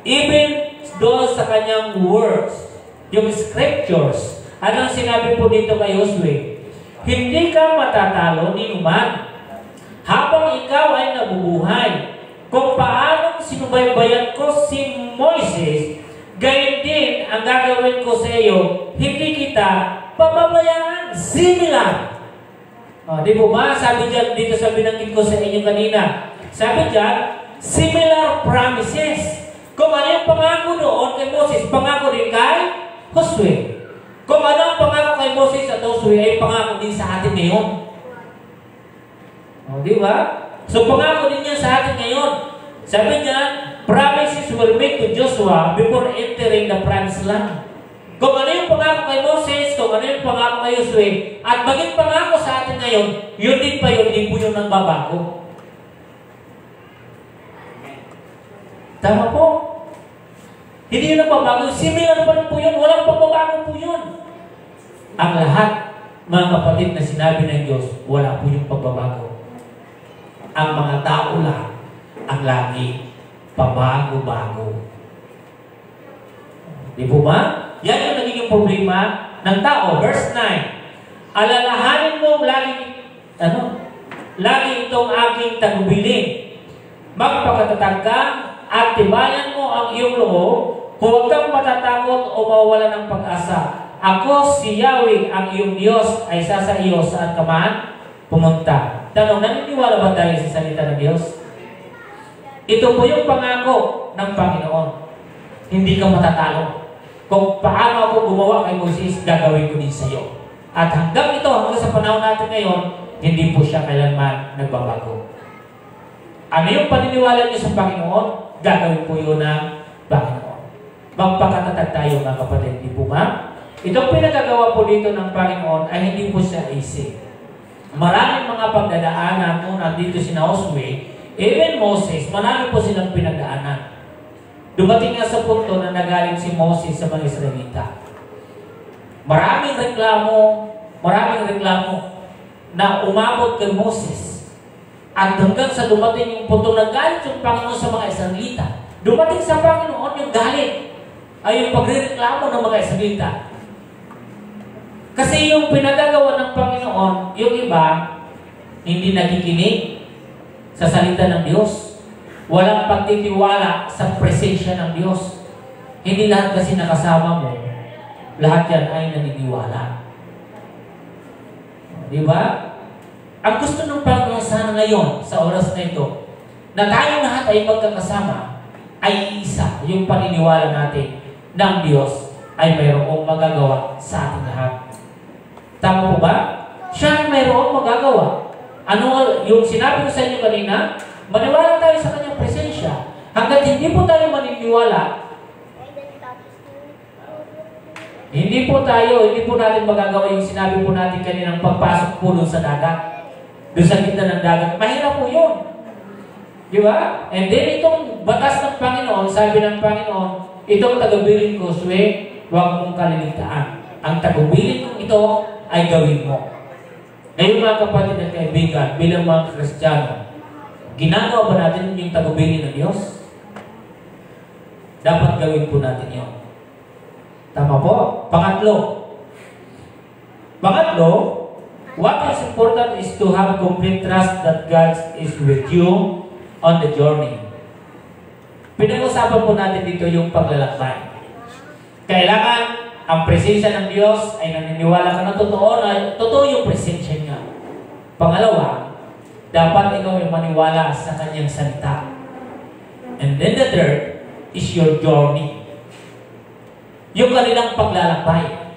even doon sa kanyang words, yung scriptures. Anong sinabi po dito kay Joshua? Hindi ka matatalo ni numan habang ikaw ay nabubuhay. Kung paanong sinubaybayan ko si Moises, gayon din ang gagawin ko sa iyo, hindi kita pababayaan. Similar. Di po ba? Sabi dyan, dito sa binanggit ko sa inyo kanina. Sabi dyan, similar promises. Kung ano yung pangako doon kay Moses, pangako din kay Joshua. Kung ano ang pangako kay Moses at Joshua, ay pangako din sa atin ngayon. Di ba? So, pangako din niya sa atin ngayon. Sabi niya, promises were made to Joshua before entering the promised land. Kung ano yung pangako kay Moses, kung ano yung pangako kay Joshua, at maging pangako sa atin ngayon, yun din pa yun, din po yun ang babago. Tama po? Hindi yun ang babago. Similar pa rin po yun. Walang pagbabago po yun. Ang lahat, mga kapatid, na sinabi ng Diyos, wala po yung pagbabago. Ang mga tao lang ang lagi pabago-bago. Di po ba? Yan yung nagiging problema ng tao. Verse 9. Alalahanin mo lagi itong aking tagubilin. Magpakatatag ka at tibayan mo ang iyong loob. Huwag kang matatakot o mawala ng pag-asa. Ako si Yahweh, ang iyong Diyos, ay sasa iyo saan ka man pumunta. Tanong, naniniwala ba tayo sa salita ng Diyos? Ito po yung pangako ng Panginoon. Hindi ka matatalo. Kung paano ako gumawa kay Moses, gagawin ko din sa iyo. At hanggang sa panahon natin ngayon, hindi po siya kailanman nagbabago. Ano yung paniniwala niyo sa Panginoon? Gagawin po yun ng Panginoon. Magpakatatag tayo, mga kapatid. Di po ba? Itong pinagagawa po dito ng Panginoon ay hindi po siya easy. Maraming mga pagdadaanan nung nandito si Joshua, even Moses, marami po silang pinagdaanan. Dumating nga sa punto na nagaling si Moses sa mga Israelita. Maraming reklamo na umabot kay Moses. At hanggang sa dumating yung punto na galit yung Panginoon sa mga Israelita. Dumating sa Panginoon yung galit ay yung pagrereklamo ng mga Israelita. Kasi yung pinagagawa ng Panginoon, yung iba, hindi nakikinig sa salita ng Diyos. Walang pagtitiwala sa presensya ng Diyos. Hindi lahat kasi nakasama mo. Lahat yan ay naniniwala. Di ba? Ang gusto ng Panginoon sana ngayon, sa oras na ito, na tayong lahat ay magkakasama, ay isa yung paniniwala natin ng Diyos ay mayroong magagawa sa ating lahat. Tama po ba? Siya ay mayroong magagawa. Ano yung sinabi ko sa inyo kanina? Maniwala tayo sa kanyang presensya. Hanggat hindi po tayo maniniwala, hindi po natin magagawa yung sinabi po natin kaninang pagpasok po doon sa dagat. Doon sa gitna ng dagat. Mahirap po yun. Di ba? And then itong batas ng Panginoon, sabi ng Panginoon, itong tagubilin ko, huwag mong kaliligtaan. Ang tagubilin kong ito ay gawin mo. Ngayon mga kapatid at kaibigan, bilang mga Kristiyano, ginagawa ba natin yung tagubilin ng Diyos? Dapat gawin po natin yun. Tama po? Pangatlo, what is important is to have complete trust that God is with you on the journey. Pinag-usapan po natin dito yung paglalakbay. Kailangan ang presensya ng Diyos ay naniniwala ka na totoo yung presensya niya. Pangalawa, Dapat ikaw ay maniwala sa kanyang salita. And then the third is your journey. Yung kanilang paglalakbay.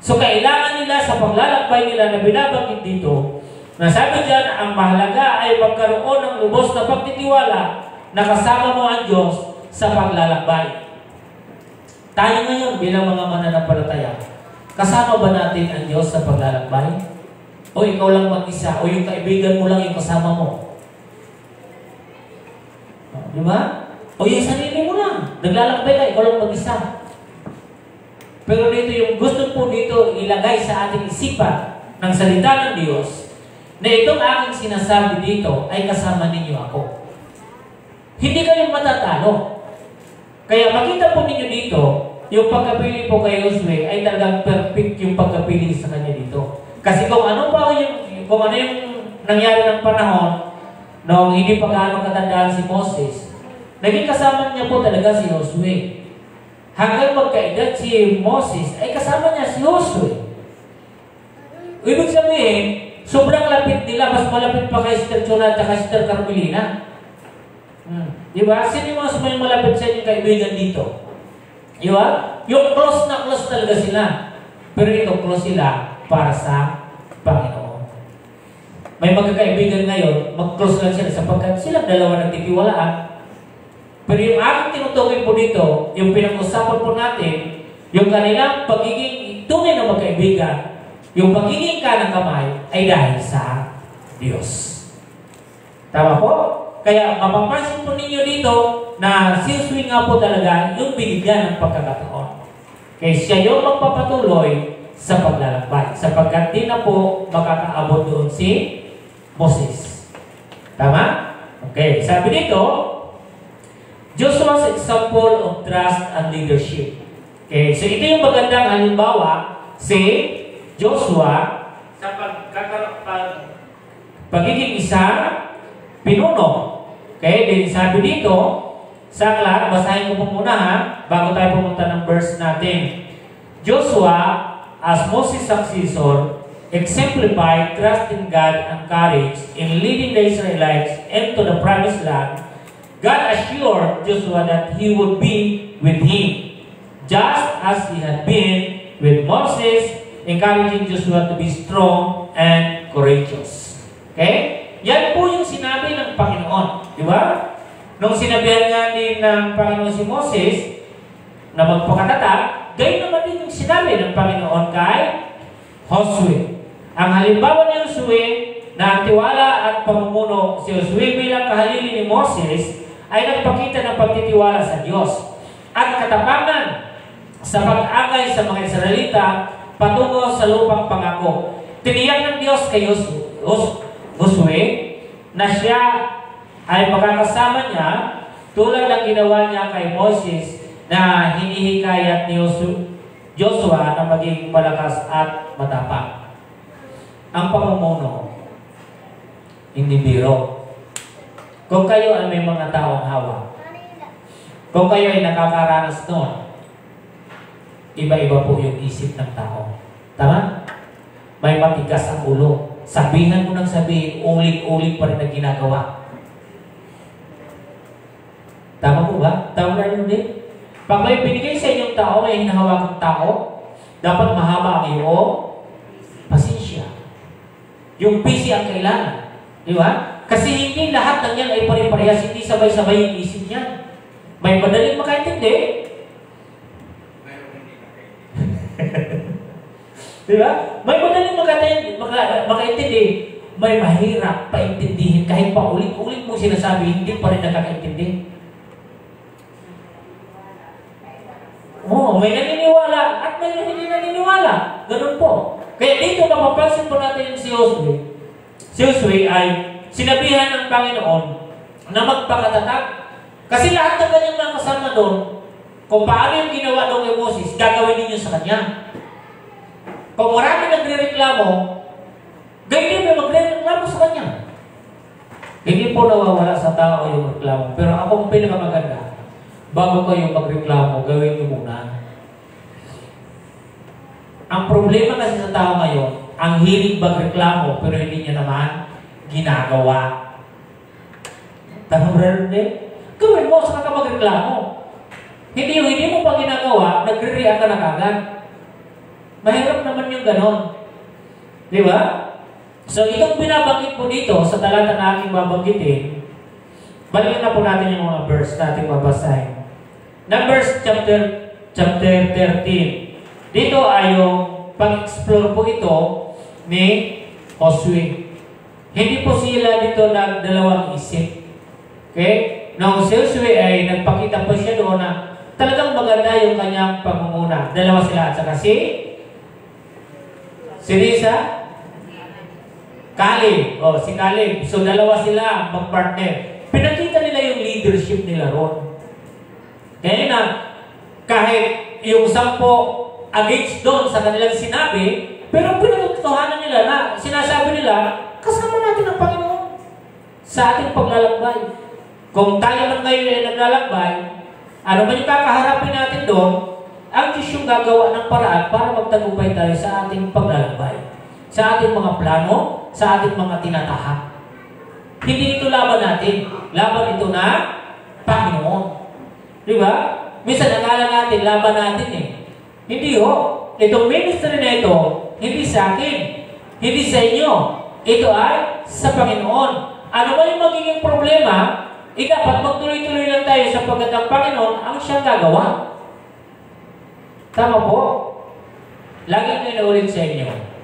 So kailangan nila sa paglalakbay nila na binabanggit dito, na sabi dyan, ang mahalaga ay magkaroon ng lubos na pagtitiwala na kasama mo ang Diyos sa paglalakbay. Tayo ngayon bilang mga mananampalataya, kasama ba natin ang Diyos sa paglalakbay? O ikaw lang mag-isa? O yung kaibigan mo lang yung kasama mo? Di ba? O yung sarili mo lang. Naglalakbay ka, ikaw lang mag-isa. Pero dito yung gusto po dito ilagay sa ating isipan ng salita ng Diyos na itong aking sinasabi dito ay kasama ninyo ako. Hindi kayo matatalo. Kaya makita po ninyo dito, yung pagkapili po kay Josue ay talagang perfect yung pagkapili sa kanya dito. Kasi kung ano yung nangyari ng panahon nung hindi pa gaano katandaan si Moses, naging kasama niya po talaga si Josue. Hanggang magkaedad si Moses, ay kasama niya si Josue. Ibig sabihin, sobrang lapit nila, mas malapit pa kay Sister Chona at Sister Carmelina. Diba? Sino yung mas may malapit sa inyong kaibigan dito? Diba? Yung close na close talaga sila. Pero ito close sila para sa Panginoon. May magkakaibigan ngayon, mag-close lang sila sapagkat silang dalawa nagtitiwalaan. Pero yung aking tinutukoy po dito, yung pinag-usapan po natin, yung kanilang pagiging tunay na magkaibigan, yung pagiging kanang kamay, ay dahil sa Diyos. Tama po? Kaya mapapansin po ninyo dito na si Josue nga po talaga yung binigyan ng pagkakataon. Kaya siya yung magpapatuloy sa paglalakbay, sapagkat di na po makakaabot doon si Moses. Tama? Okay, sabi dito, Joshua's example of trust and leadership. Okay, so ito yung magandang halimbawa si Joshua sa pagiging isang pinuno. Okay, then sabi dito sa aklat, basahin ko po muna ha, bago tayo pumunta ng verse natin. Joshua, as Moses' successor, exemplified trust in God and courage in leading the Israelites into the promised land. God assured Joshua that he would be with him, just as he had been with Moses, encouraging Joshua to be strong and courageous. Okay? Yan po yung sinabi ng Panginoon. Di ba? Nung sinabihan nga din ng Panginoon si Moses na magpakatatag, gayon naman din yung sinabi ng Panginoon kay Josue. Ang halimbawa ni Josue na tiwala at pamumuno si Josue bilang kahalili ni Moses ay nagpakita ng pagtitiwala sa Diyos at katapangan sa pag-agay sa mga Israelita patungo sa lupang pangako. Tiniyak ng Diyos kay Josue na siya ay makakasama niya tulad ng ginawa niya kay Moses na hinihikayat ni Joshua na maging malakas at matapang. Ang pamumuno, hindi biro. Kung kayo ay may mga taong hawak, kung kayo ay nakakaranas noon, iba-iba po yung isip ng tao. Tama? May matigas ang ulo. Sabihan mo ng sabihin, ulit-ulit pa rin na ginagawa. Tama po ba? Tama na yun din? Pag may binigay sa inyong tao, may hinahawakang tao, dapat mahaba ang iyong pasensya. Yung busy ang kailangan. Di ba? Kasi hindi lahat ng yan ay pare-parehas, hindi sabay-sabay yung isip niyan. May madaling makaintindi. Di ba? May madaling makaintindi. May mahirap paintindihin kahit pa ulit-ulit mo sinasabi, hindi pa rin nakakaintindi. Oo, may naniniwala at may hindi naniniwala. Ganun po. Kaya dito mapapansin po natin si Josue. Si Josue ay sinabihan ng Panginoon na magpakatatag. Kasi lahat ng kanyang mga kasama doon, kung paano yung ginawa doon kay Moses, gagawin ninyo sa kanya. Kung marami nagre-reklamo, ganyan may magre-reklamo sa kanya. Hindi po nawawala sa tao yung reklamo. Pero ako ang pinakamaganda, bago kayo magreklamo, gawin niyo muna. Ang problema kasi sa tao ngayon, ang hilig magreklamo, pero hindi niya naman ginagawa. Tama ba rin? Gawin mo, saka ka magreklamo. Hindi mo pa ginagawa, nagre-react ka na kagad. Mahirap naman yung ganon. Di ba? So, itong binabanggit po dito sa talata na aking babanggitin, balikan na po natin yung mga verse natin babasahin. Numbers chapter 13. Dito ay yung pag-explore po ito ni Josue. Hindi po sila dito nagdalawang isip. Okay? Nung si Josue ay nagpakita po siya doon na talagang maganda yung kanyang pangunguna. Dalawa sila at saka si Risa, Caleb. Si Caleb. So, dalawa sila mag-partner. Pinakita nila yung leadership nila ron. Kaya na, kahit yung 10 against doon sa kanilang sinabi, pero pinatutuhanan nila na sinasabi nila, kasama natin ang Panginoon sa ating paglalakbay. Kung tayo man ngayon ay naglalakbay, ano man yung kakaharapin natin doon, ang Diyos yung gagawa ng paraan para magtagumpay tayo sa ating paglalakbay, sa ating mga plano, sa ating mga tinatahak. Hindi ito laban natin. Laban ito na Panginoon. Di ba? Minsan nakala natin, laban natin eh. Hindi ho. Itong ministry na ito, hindi sa akin. Hindi sa inyo. Ito ay sa Panginoon. Ano man yung magiging problema, dapat magtuloy-tuloy lang tayo sapagkat ang Panginoon ang siyang gagawa. Tama po. Lagi ko inuulit sa inyo.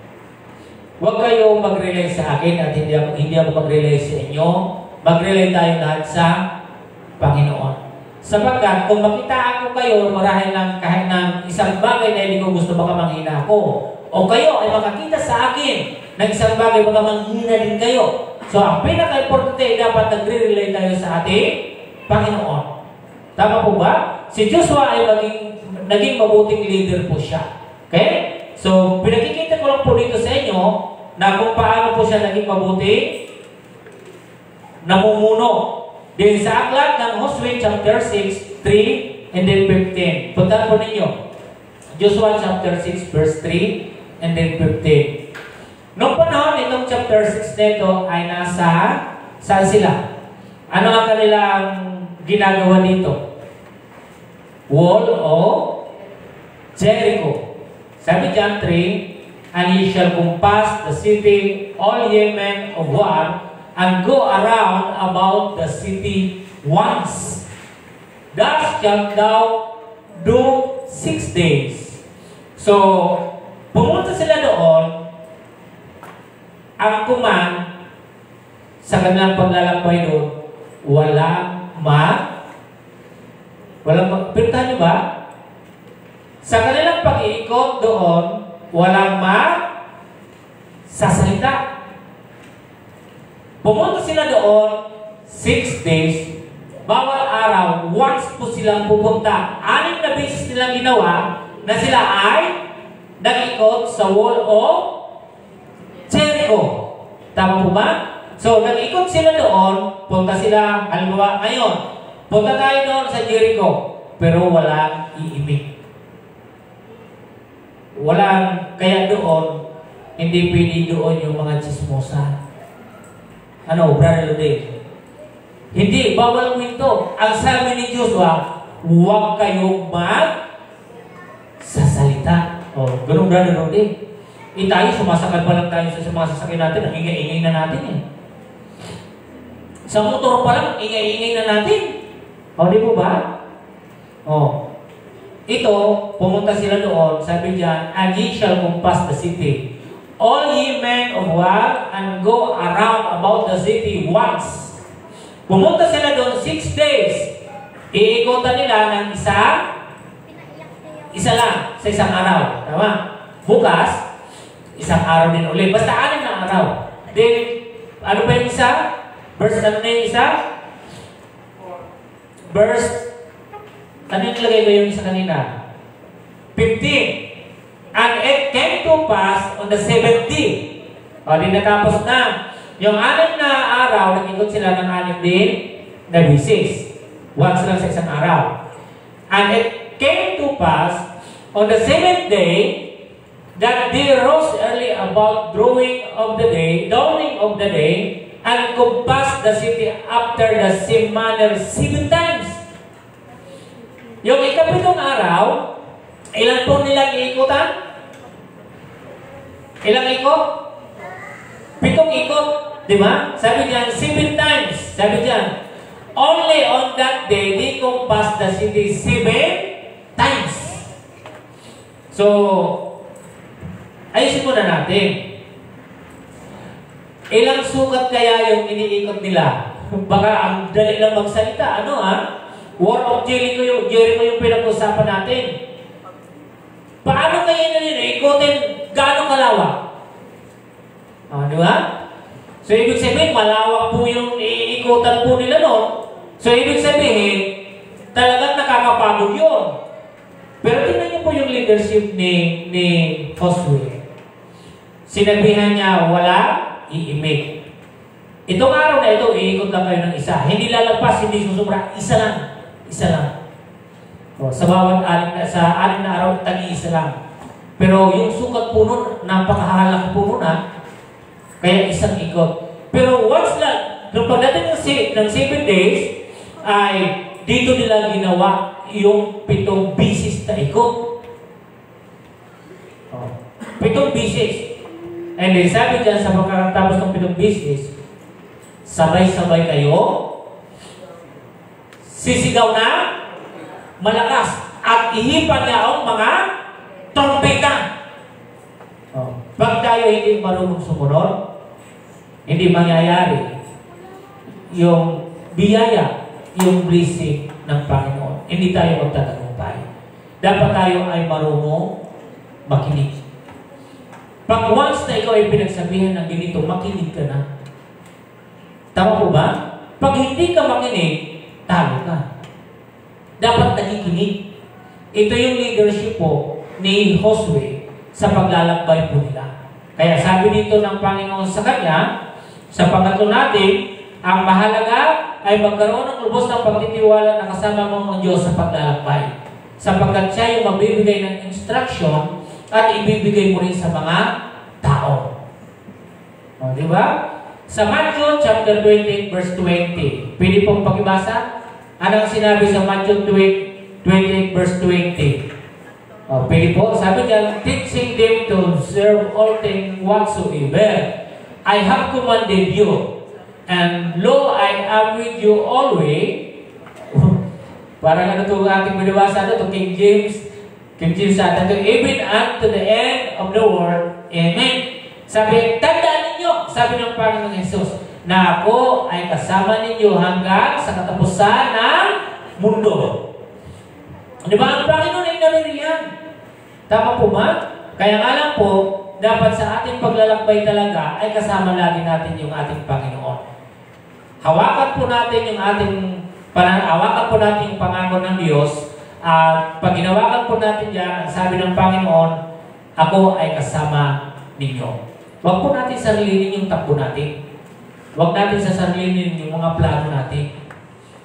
Huwag kayo mag-relay sa akin at hindi ako mag-relay sa inyo. Mag-relay tayo lahat sa Panginoon. Sapagkat kung makita ako kayo marahil lang kahit ng isang bagay na hindi ko gusto, baka manghina ako. O kayo ay makakita sa akin ng isang bagay, baka manghina din kayo. So ang pinaka-importante ay dapat nagre-relay tayo sa ating Panginoon. Tama po ba? Si Joshua ay naging mabuting leader po siya. Okay? So, pinakikita ko lang po dito sa inyo na kung paano po siya naging mabuti namumuno. Din sa aklat ng Josue chapter 6, 3, and then 15. Punta po ninyo. Joshua chapter 6, verse 3, and then 15. Noong panahon, itong chapter 6 nito ay saan sila? Ano ang kanilang ginagawa dito? Wall o Jericho. Sabi John 3, and ye shall compass the city, all ye men of war, and go around about the city once. Thus shalt thou do 6 days. So, pumunta sila doon, ang command sa kanilang paglalakbay doon, pinuntahan niyo ba? Sa kanilang pag-iikot doon, walang sasalita. Pumunta sila doon 6 days, bawal araw, once po silang pupunta. 6 na beses nilang ginawa na sila ay nag-ikot sa wall of Jericho. Tama po ba? So, nag-ikot sila doon, punta sila, halimbawa, ngayon, punta tayo doon sa Jericho, pero walang iimik. Kaya doon, hindi pwede doon yung mga chismosa. Ano, Brother Ludwig? Hindi, bawal mo ito. Ang sabi ni Joshua, huwag kayong sasalita. Ganun, Brother Ludwig. Tayo, sumasakal pa lang tayo sa mga sasakyan natin, ang ingay-ingay na natin eh. Sa motor pa lang, ingay-ingay na natin. Di po ba? Ito, pumunta sila doon, sabi diyan, and ye shall compass the city. All ye men of war, and go around about the city once. Pumunta sila doon 6 days. Iikutan nila ng isa lang, sa isang araw. Tama? Bukas, isang araw din ulit. Basta 6 na araw. Then, ano pa yung isa? Verse ano na yung isa? Verse, ano yung nilagay ko yung isa kanina? 15. And it came to pass on the 7th day. Di natapos na. Yung 6 na araw, nag-ikot sila ng 6 din na bisis. Once lang sa isang araw. And it came to pass on the 7th day that they rose early about dawning of the day, and compassed the city after the same manner 7 times. Yung ikapitong araw, ilan po nilang iikutan? Ilang ikot? 7 ikot. Diba? Sabi diyan, 7 times. Sabi diyan, only on that day, they compassed the city 7 times. So, ayusin muna natin. Ilang sukat kaya yung iniikot nila? Baka ang dali lang magsalita. Ano War of Jericho yung pinag-usapan natin. Paano kaya nila ikotin? Gaano kalawak? Di ba? So, ibig sabihin, malawak po yung iikutan po nila noon. So, ibig sabihin, talagang nakakapagod yun. Pero tingnan niyo po yung leadership ni Josue. Sinabihan niya, wala iimik. Itong araw na ito, iikot lang kayo ng isa. Hindi lalagpas, hindi susubra. Isa lang. Isa lang. Sa bawat anim na araw, tagi-isa lang. Pero yung sukat po nun, napakahalak po nun kaya isang ikot. Pero once lang, nung pagdating ng 7 days, ay dito nila ginawa yung 7 bisis na ikot. 7 bisis. And then sabi dyan sa pagkakatapos ng 7 bisis, sabay-sabay kayo, sisigaw na malakas at ihipan niya ang mga trompeta. Pag tayo hindi marunong sumunod, hindi mangyayari yung biyaya, yung blessing ng Panginoon. Hindi tayo magtatagumpay. Dapat tayo ay marunong makinig. Pag once na ikaw ay pinagsabihan ng ganito, makinig ka na. Tama po ba? Pag hindi ka makinig, talo ka. Dapat nakikinig. Ito yung leadership po ni Josue sa paglalakbay po nila. Kaya sabi dito ng Panginoon sa kanya, sa pangatlo natin, ang mahalaga ay magkaroon ng lubos ng pagtitiwala na kasama mo ang Diyos sa paglalakbay. Sapagkat siya yung magbibigay ng instruction at ibibigay mo rin sa mga tao. Di ba? Sa Matthew chapter 28 verse 20, pwede pong pakibasa? Anong sinabi sa Matthew 28 verse 20? Pwede po, sabi niya, teaching them to observe all things whatsoever I have commanded you, and lo, I am with you always. Parang ano ito ating binabasa ito, King James sa ito, even unto the end of the world. Amen. Sabi, tandaan ninyo, sabi ng Panginoong Jesus, na ako ay kasama ninyo hanggang sa katapusan ng mundo. Di ba? Ang Panginoon ay naririyan. Tama po ba? Kaya nga lang po, dapat sa ating paglalakbay talaga ay kasama lagi natin yung ating Panginoon. Hawakan po natin yung hawakan po natin yung pangako ng Diyos, at pag ginawakan po natin yan, ang sabi ng Panginoon, ako ay kasama ninyo. Huwag po natin sarilinin yung takbo natin. Huwag natin sasarilinin yung mga plano natin.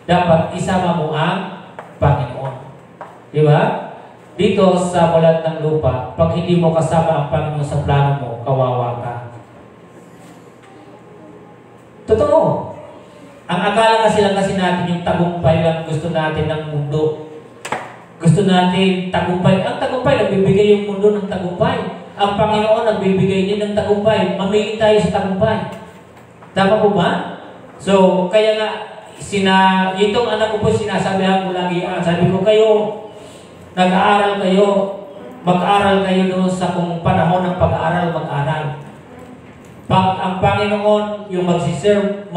Dapat isama mo ang Panginoon. Di ba? Dito sa mulat ng lupa, pag hindi mo kasama ang Panginoon sa plano mo, kawawa ka. Totoo. Ang akala kasi natin yung tagumpay lang gusto natin ng mundo. Gusto natin tagumpay. Ang tagumpay, nagbibigay yung mundo ng tagumpay. Ang Panginoon nagbibigay din ng tagumpay. Mamili tayo sa tagumpay. Tama po ba? So, kaya nga, itong anak ko po sinasabihan ko lagi, sabi ko kayo, nag-aaral kayo, mag-aaral kayo doon sa kung panahon ng pag-aaral, mag-aaral. Pag ang Panginoon yung mag-serve.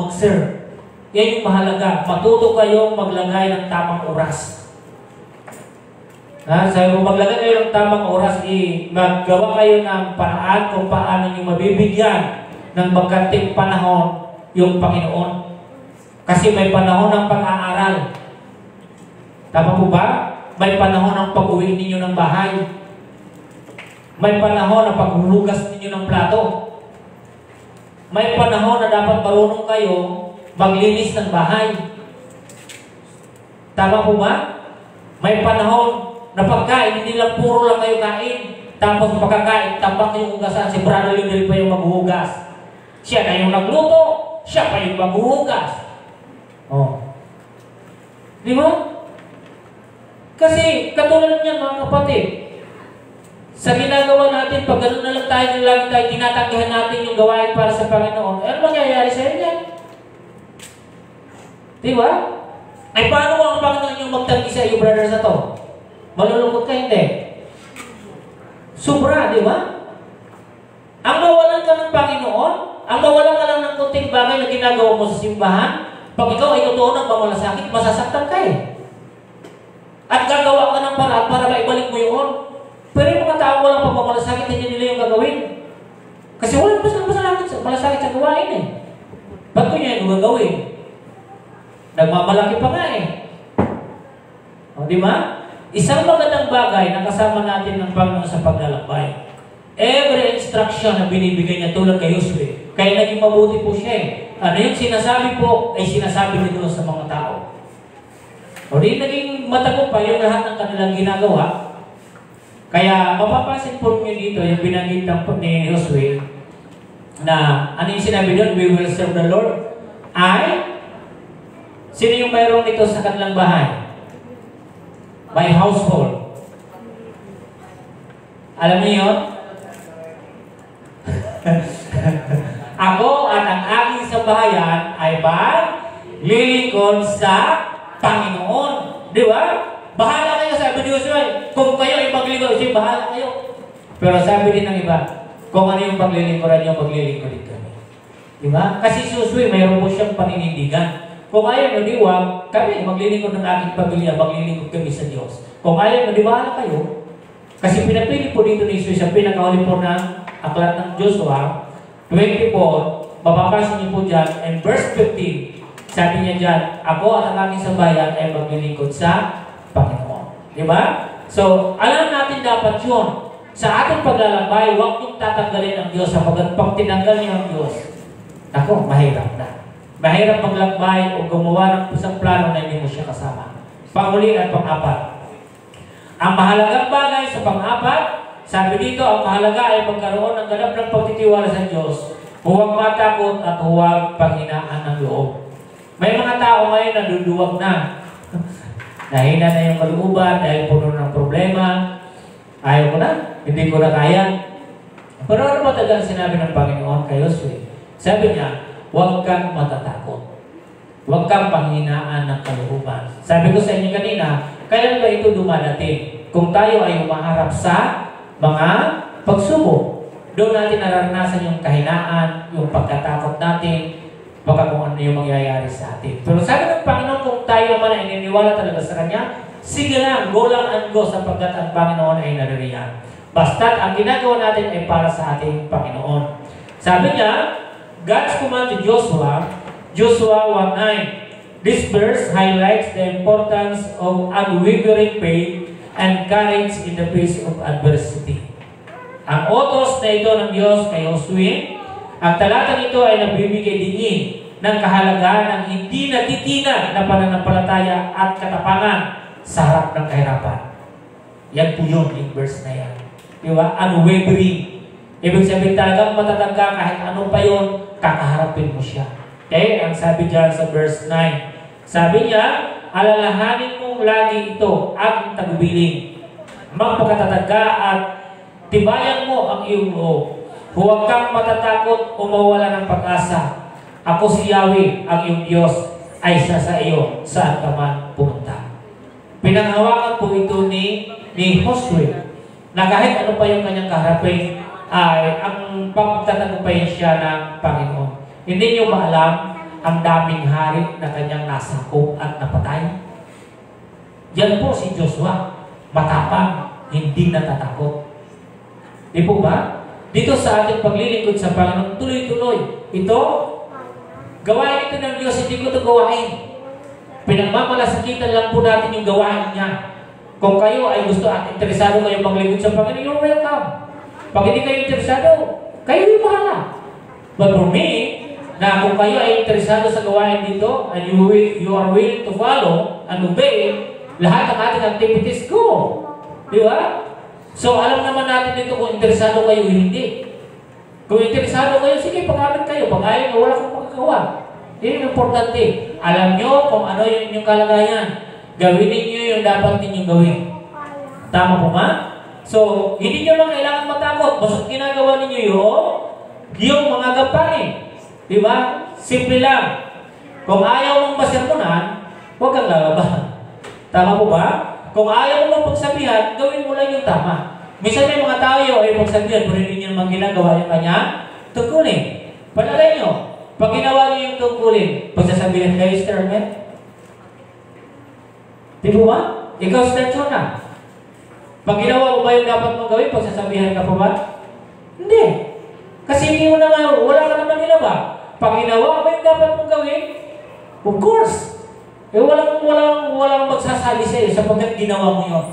Yan yung mahalaga. Matuto kayo maglagay ng tamang oras. Sabi ko, maglagay kayo ng tamang oras, maggawa kayo ng paraan kung paano yung mabibigyan ng magkanting panahon yung Panginoon. Kasi may panahon ng pag-aaral. Tama po ba? May panahon ng pag-uwi ninyo ng bahay. May panahon ng paghuhugas ninyo ng plato. May panahon na dapat marunong kayo maglinis ng bahay. Tama po ba? May panahon na pagkain, hindi lang puro lang kayo kain. Tapos pagkakain, tambak yung hugasan. Si Brother Lindell pa yung maghuhugas. Siya na yung nagluto. siya pa yung maghuhugas. Oh. Di ba? Kasi katulad niyan mga kapatid, sa ginagawa natin, pag gano'n na lang tayo, lagi tayo, tinatanggihan natin yung gawain para sa Panginoon, ano mangyayari sa inyo? Di ba? Ay paano ang Panginoon yung magtanggi sa iyo, brothers, na to? Malulungkot ka, hindi? Sobra, di ba? Ang mawalan ka ng Panginoon, ang mawalan ka lang ng kunting bagay na ginagawa mo sa simbahan, pag ikaw ay totoo ng mamalasakit, masasaktan ka eh. At gagawa ka ng paraan para maibalik mo yun. Pero yung mga tao walang pagmamalasakit, hindi nila yung gagawin. Kasi walang malasakit sa gawain eh. Ba't ko niya yung gagawin? Nagmamalaki pa nga eh. O, di ba? Isang magandang bagay na kasama natin ng Panginoon sa paglalakbay. Every instruction na binibigay niya tulad kay Joshua, kaya naging mabuti po siya eh. Ano yung sinasabi po, ay sinasabi niya doon sa mga tao. O di naging matagumpay yung lahat ng kanilang ginagawa. Kaya mapapansin po niyo dito yung binanggit ni Joshua na ano yung sinabi doon, we will serve the Lord. Ay, sino yung mayroong nito sa kanilang bahay? My household. Alam niyo yun? Ako at ang aking sambahayan ay maglilingkod sa Panginoon. Di ba? Bahala kayo, sabi ni Joshua. Kung kayo ay maglilingkod, bahala kayo. Pero sabi din ng iba, kung ano yung paglilingkodan niyo, maglilingkod din kami. Di ba? Kasi si Joshua, mayroon po siyang paninindigan. Kung ayaw mo, diwag, kami, maglilingkod ng aking pamilya, maglilingkod kami sa Diyos. Kung ayaw mo, di bahala kayo. Kasi pinapili po dito ni Jesus sa pinakahuli po ng aklat ng Joshua 24, mapapansin niyo po dyan, and verse 15, sabi niya dyan, ako at ang aking sambahayan ay maglilingkod sa Panginoon. Di ba? So, alam natin dapat yun. Sa ating paglalakbay, huwag niyong tatanggalin ang Diyos sapagkat pag tinanggal niyo ang Diyos, ako, mahirap na. Mahirap maglakbay o gumawa ng isang plano na hindi mo siya kasama. Panghuli at pang-apat. Ang mahalagang bagay sa pang-apat, sabi dito, ang mahalaga ay magkaroon ng ganap ng pagtitiwala sa Diyos. Huwag matakot at huwag panghinaan ng loob. May mga tao ngayon na duduwag na. Nahina na yung kalooban dahil puno ng problema. Ayaw ko na, hindi ko na kaya. Pero ano ba talagang sinabi ng Panginoon kay Joshua? Sabi niya, huwag kang matatakot. Huwag kang panghinaan ng kalooban. Sabi ko sa inyo kanina, kailan ba ito dumadating? Kung tayo ay umaharap sa mga pagsubok, doon natin nararanasan yung kahinaan, yung pagkatakot natin, baka kung ano yung mangyayari sa atin. Pero sabi ng Panginoon, kung tayo naman ay naniniwala talaga sa Kanya, sige lang, go lang and go sapagkat ang Panginoon ay naririyan. Basta't ang ginagawa natin ay para sa ating Panginoon. Sabi niya, God's command to Joshua, Joshua 1:9. This verse highlights the importance of unwavering faith and courage in the face of adversity. Ang utos na ito ng Diyos kay Joshua, ang talatang ito ay nagbibigay din ng kahalagaan ng hindi natitinag na pananampalataya at katapangan sa harap ng kahirapan. Yan po yun, yung verse na yan. Diba? Unwavering. Ibig sabihin talagang matatag ka kahit ano pa yun, kakaharapin mo siya. Okay? Ang sabi dyan sa verse 9. Sabi niya, alalahanin mong lagi ito ang tagubilin. Magpakatatag ka at tibayan mo ang iyong loob. Huwag kang matatakot o mawala ng pag-asa. Ako si Yahweh, ang iyong Diyos, ay isa sa iyo saan ka man pumunta. Pinanghawakan po ito ni Joshua na kahit ano pa yung kanyang kaharapin, ay ang pagtatagumpayan siya ng Panginoon. Hindi niyo ba alam ang daming hari na kanyang nasakop at napatay? Yan po si Joshua, matapang, hindi natatakot. Di po ba? Dito sa ating paglilingkod sa Panginoon, tuloy-tuloy. Ito, gawain ito ng Diyos, hindi ko ito gawain. Pinagmamalasakitan lang po natin yung gawain niya. Kung kayo ay gusto at interesado kayo maglingkod sa Panginoon, you're welcome. Pag hindi kayo interesado, kayo yung bahala. But for me, na kung kayo ay interesado sa gawain dito, and you are willing to follow and obey, lahat ng ating activities, go. Di ba? So, alam naman natin dito kung interesado kayo hindi. Kung interesado kayo, sige, pag-aral kayo. Pag ayaw nyo, wala kang magagawa. Yun yung importante. Alam nyo kung ano yung inyong kalagayan. Gawin ninyo yung dapat ninyong gawin. Tama po ba? So, hindi nyo lang kailangan matakot. Basta ginagawa ninyo yung mga gampanin. Diba? Simple lang. Kung ayaw mong masermonan, huwag kang lalaban. Tama po ba? Kung ayaw mong pagsabihan, gawin mo lang yung tama. Minsan may mga tao ay pagsabihan, pero hindi nyo naman ginagawa yung kanya tungkulin. Palagay nyo, pag ginawa nyo yung tungkulin, pagsasabihan kayo, Sterman? Di ba? Ikaw, Sterman na. Pag ginawa mo ba yung dapat mong gawin, pagsasabihan ka pa ba? Hindi. Kasi hindi mo naman, wala ka naman ginawa. Pag ginawa ba yung dapat mong gawin? Of course. Eh walang magsasali sa'yo sapagkat ginawa mo yun.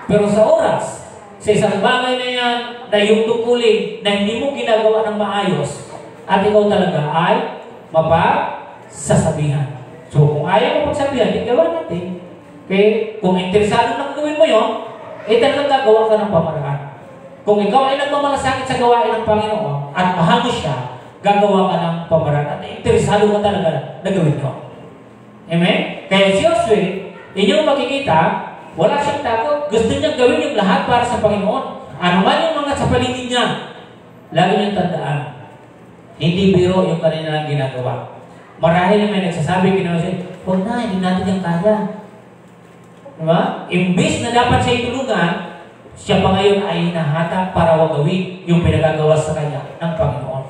Pero sa oras, sa isang bagay na yan, na yung tungkulin na hindi mo ginagawa ng maayos, at ikaw talaga ay mapasasabihan. So kung ayaw mo pagsabihan, ikaw natin. Okay? Kung interesado na gawin mo yun, talagang gagawa ka ng pamaraan. Kung ikaw ay nagmamalasakit sa gawain ng Panginoon at mahal mo siya, gagawa ka ng pamaraan at interesado ka talaga na gawin mo. Amen? Kaya si Josue, inyong makikita, wala siyang takot. Gusto niyang gawin yung lahat para sa Panginoon. Ano man yung mga sa paligid niya, lagi niyang tandaan. Hindi biro yung kanilang ginagawa. Marahil may nagsasabi kina Josue, huwag na, hindi natin yung kaya. Diba? Imbis na dapat siya itulungan, siya pa ngayon ay nahata para wagawin yung pinagagawa sa kanya ng Panginoon.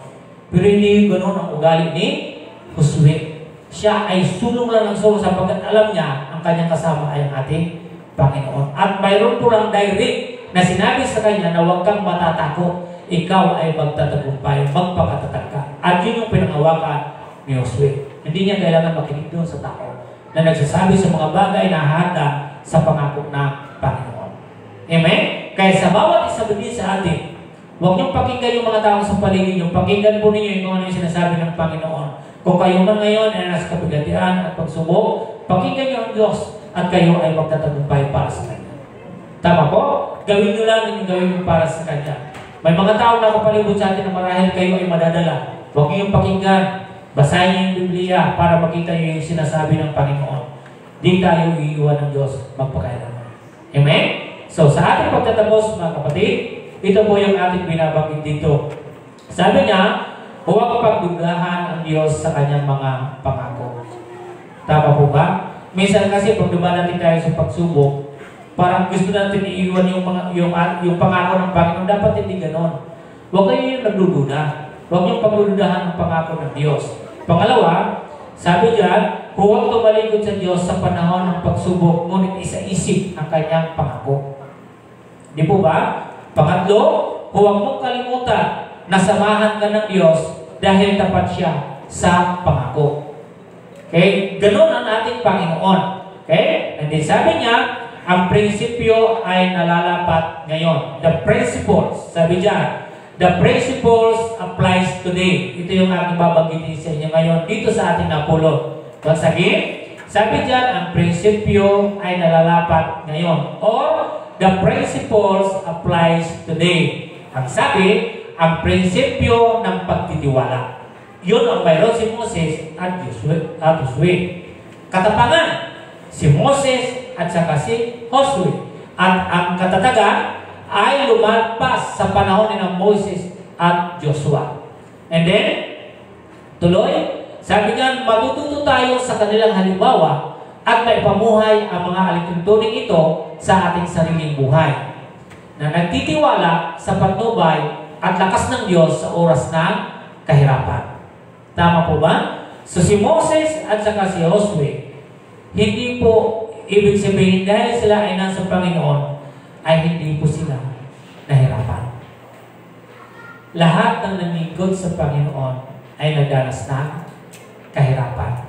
Pero hindi yung ganoon ang ugali ni Josue. Siya ay sulong lang ng sulong sapagkat alam niya ang kanyang kasama ay ang ating Panginoon. At mayroon po lang direct na sinabi sa kanya na huwag kang matatakot, ikaw ay magtatagumpay, magpakatatag ka. At yun yung pinangawakan ni Josue. Hindi niya kailangan makinig doon sa tao na nagsasabi sa mga bagay na handa sa pangako ng Panginoon. Amen? Kaya sa bawat isa din sa atin, huwag niyong pakinggan yung mga tao sa paligid niyo. Pakinggan po ninyo yung ano yung sinasabi ng Panginoon. Kung kayo man ngayon ay nasa kapigatian at pagsubok, pakinggan niyo ang Diyos at kayo ay magtatagumpay para sa Kanya. Tama po? Gawin niyo lang yung gawin niyo para sa Kanya. May mga tao na kapalibot sa atin na marahil kayo ay madadala. Huwag niyong pakinggan. Basahin niyo yung Biblia para makita niyo yung sinasabi ng Panginoon. Di tayo iiwan ng Diyos magpakailanman. Amen? So sa ating pagtatapos mga kapatid, ito po yung ating binabanggit dito. Sabi niya, huwag pagdudahan ang Diyos sa kanyang mga pangako. Tama po ba? Minsan kasi pag dumadating tayo sa pagsubok, parang gusto natin iiwan yung pangako ng Panginoon. Dapat hindi ganon. Huwag kayo yung nagdududa. Huwag yung pagdududahan ng pangako ng Diyos. Pangalawa, sabi diyan, huwag tumalikod sa Diyos sa panahon ng pagsubok, ngunit isa-isip ang kanyang pangako. Di po ba? Pangatlo, huwag mong kalimutan na samahan ka ng Diyos dahil tapat siya sa pangako. Okay? Ganon ang ating Panginoon. Okay? And then sabi niya, ang prinsipyo ay nalalapat ngayon. The principles, sabi diyan, the principles applies today. Ito yung aking babanggitin sa inyo ngayon dito sa ating napulot. Once again, sabi diyan, ang prinsipyo ay nalalapat ngayon. Or, the principles applies today. Ang sabi, ang prinsipyo ng pagtitiwala. Yun ang mayroon si Moses at Josue. Katapangan, si Moses at saka si Josue. At ang katatagan ay lumalpas sa panahon ni Moses at Joshua. And then, tuloy, sabi nga, matututo tayo sa kanilang halimbawa at maipamuhay ang mga alituntunin ito sa ating sariling buhay na nagtitiwala sa patnubay at lakas ng Diyos sa oras ng kahirapan. Tama po ba? So si Moses at saka si Josue, hindi po ibig sabihin dahil sila ay nasa Panginoon, ay hindi po sila nahirapan. Lahat ng nanlingkod sa Panginoon ay nagdanas ng kahirapan.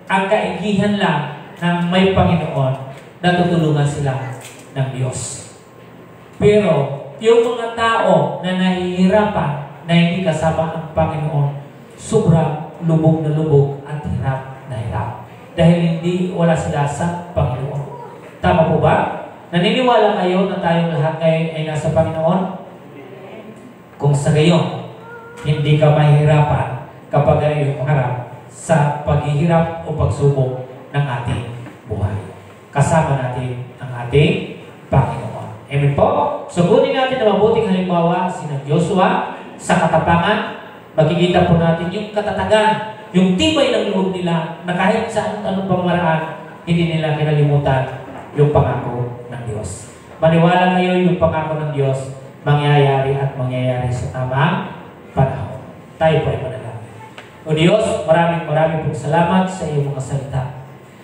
Ang kaigihan lang ng may Panginoon, natutulungan sila ng Diyos. Pero, yung mga tao na nahihirapan na hindi kasama ang Panginoon, sobrang lubog na lubog at hirap na hirap. Dahil hindi wala sila sa Panginoon. Tama po ba? Naniniwala kayo na tayong lahat ngayon ay nasa Panginoon? Kung sa gayon, hindi ka mahihirapan kapag iyong harap sa paghihirap o pagsubok ng ating buhay. Kasama natin ang ating Panginoon. Amen po? Sugunin natin na mabuting halimbawa si Joshua sa katapangan. Makikita po natin yung katatagan, yung tibay ng loob nila na kahit sa anong pamaraan, hindi nila kinalimutan yung pangako ng Diyos. Maniwala ngayon yung pangako ng Diyos mangyayari at mangyayari sa tamang panahon. Tayo po ay manalangin. O Diyos, maraming pong salamat sa iyong mga salita.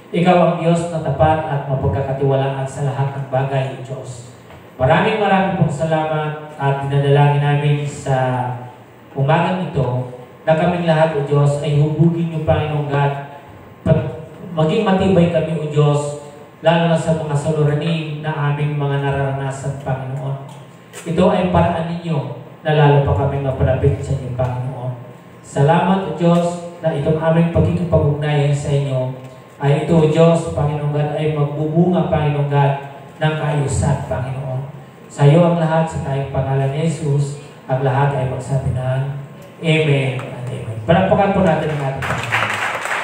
Ikaw ang Diyos na tapat at mapagkakatiwalaan sa lahat ng bagay, O Diyos. Maraming pong salamat at dinadalangin namin sa umagang ito na kaming lahat, O Diyos, ay hubugin niyo, Panginoong God, maging matibay kami, O Diyos, lalo na sa mga saluraning na aming mga nararanasan, Panginoon. Ito ay paraan ninyo na lalo pa kami mapalapit sa inyo, Panginoon. Salamat, O Diyos, na itong aming pagkikipag-ugnayan sa inyo ay ito, O Diyos, Panginoon God, ay magbubunga, Panginoon God, ng kaayusan, Panginoon. Sa iyo ang lahat, sa tayong pangalan ni Jesus, ang lahat ay magsabi ng Amen and Amen. Palakpakan po natin ang ating Panginoon.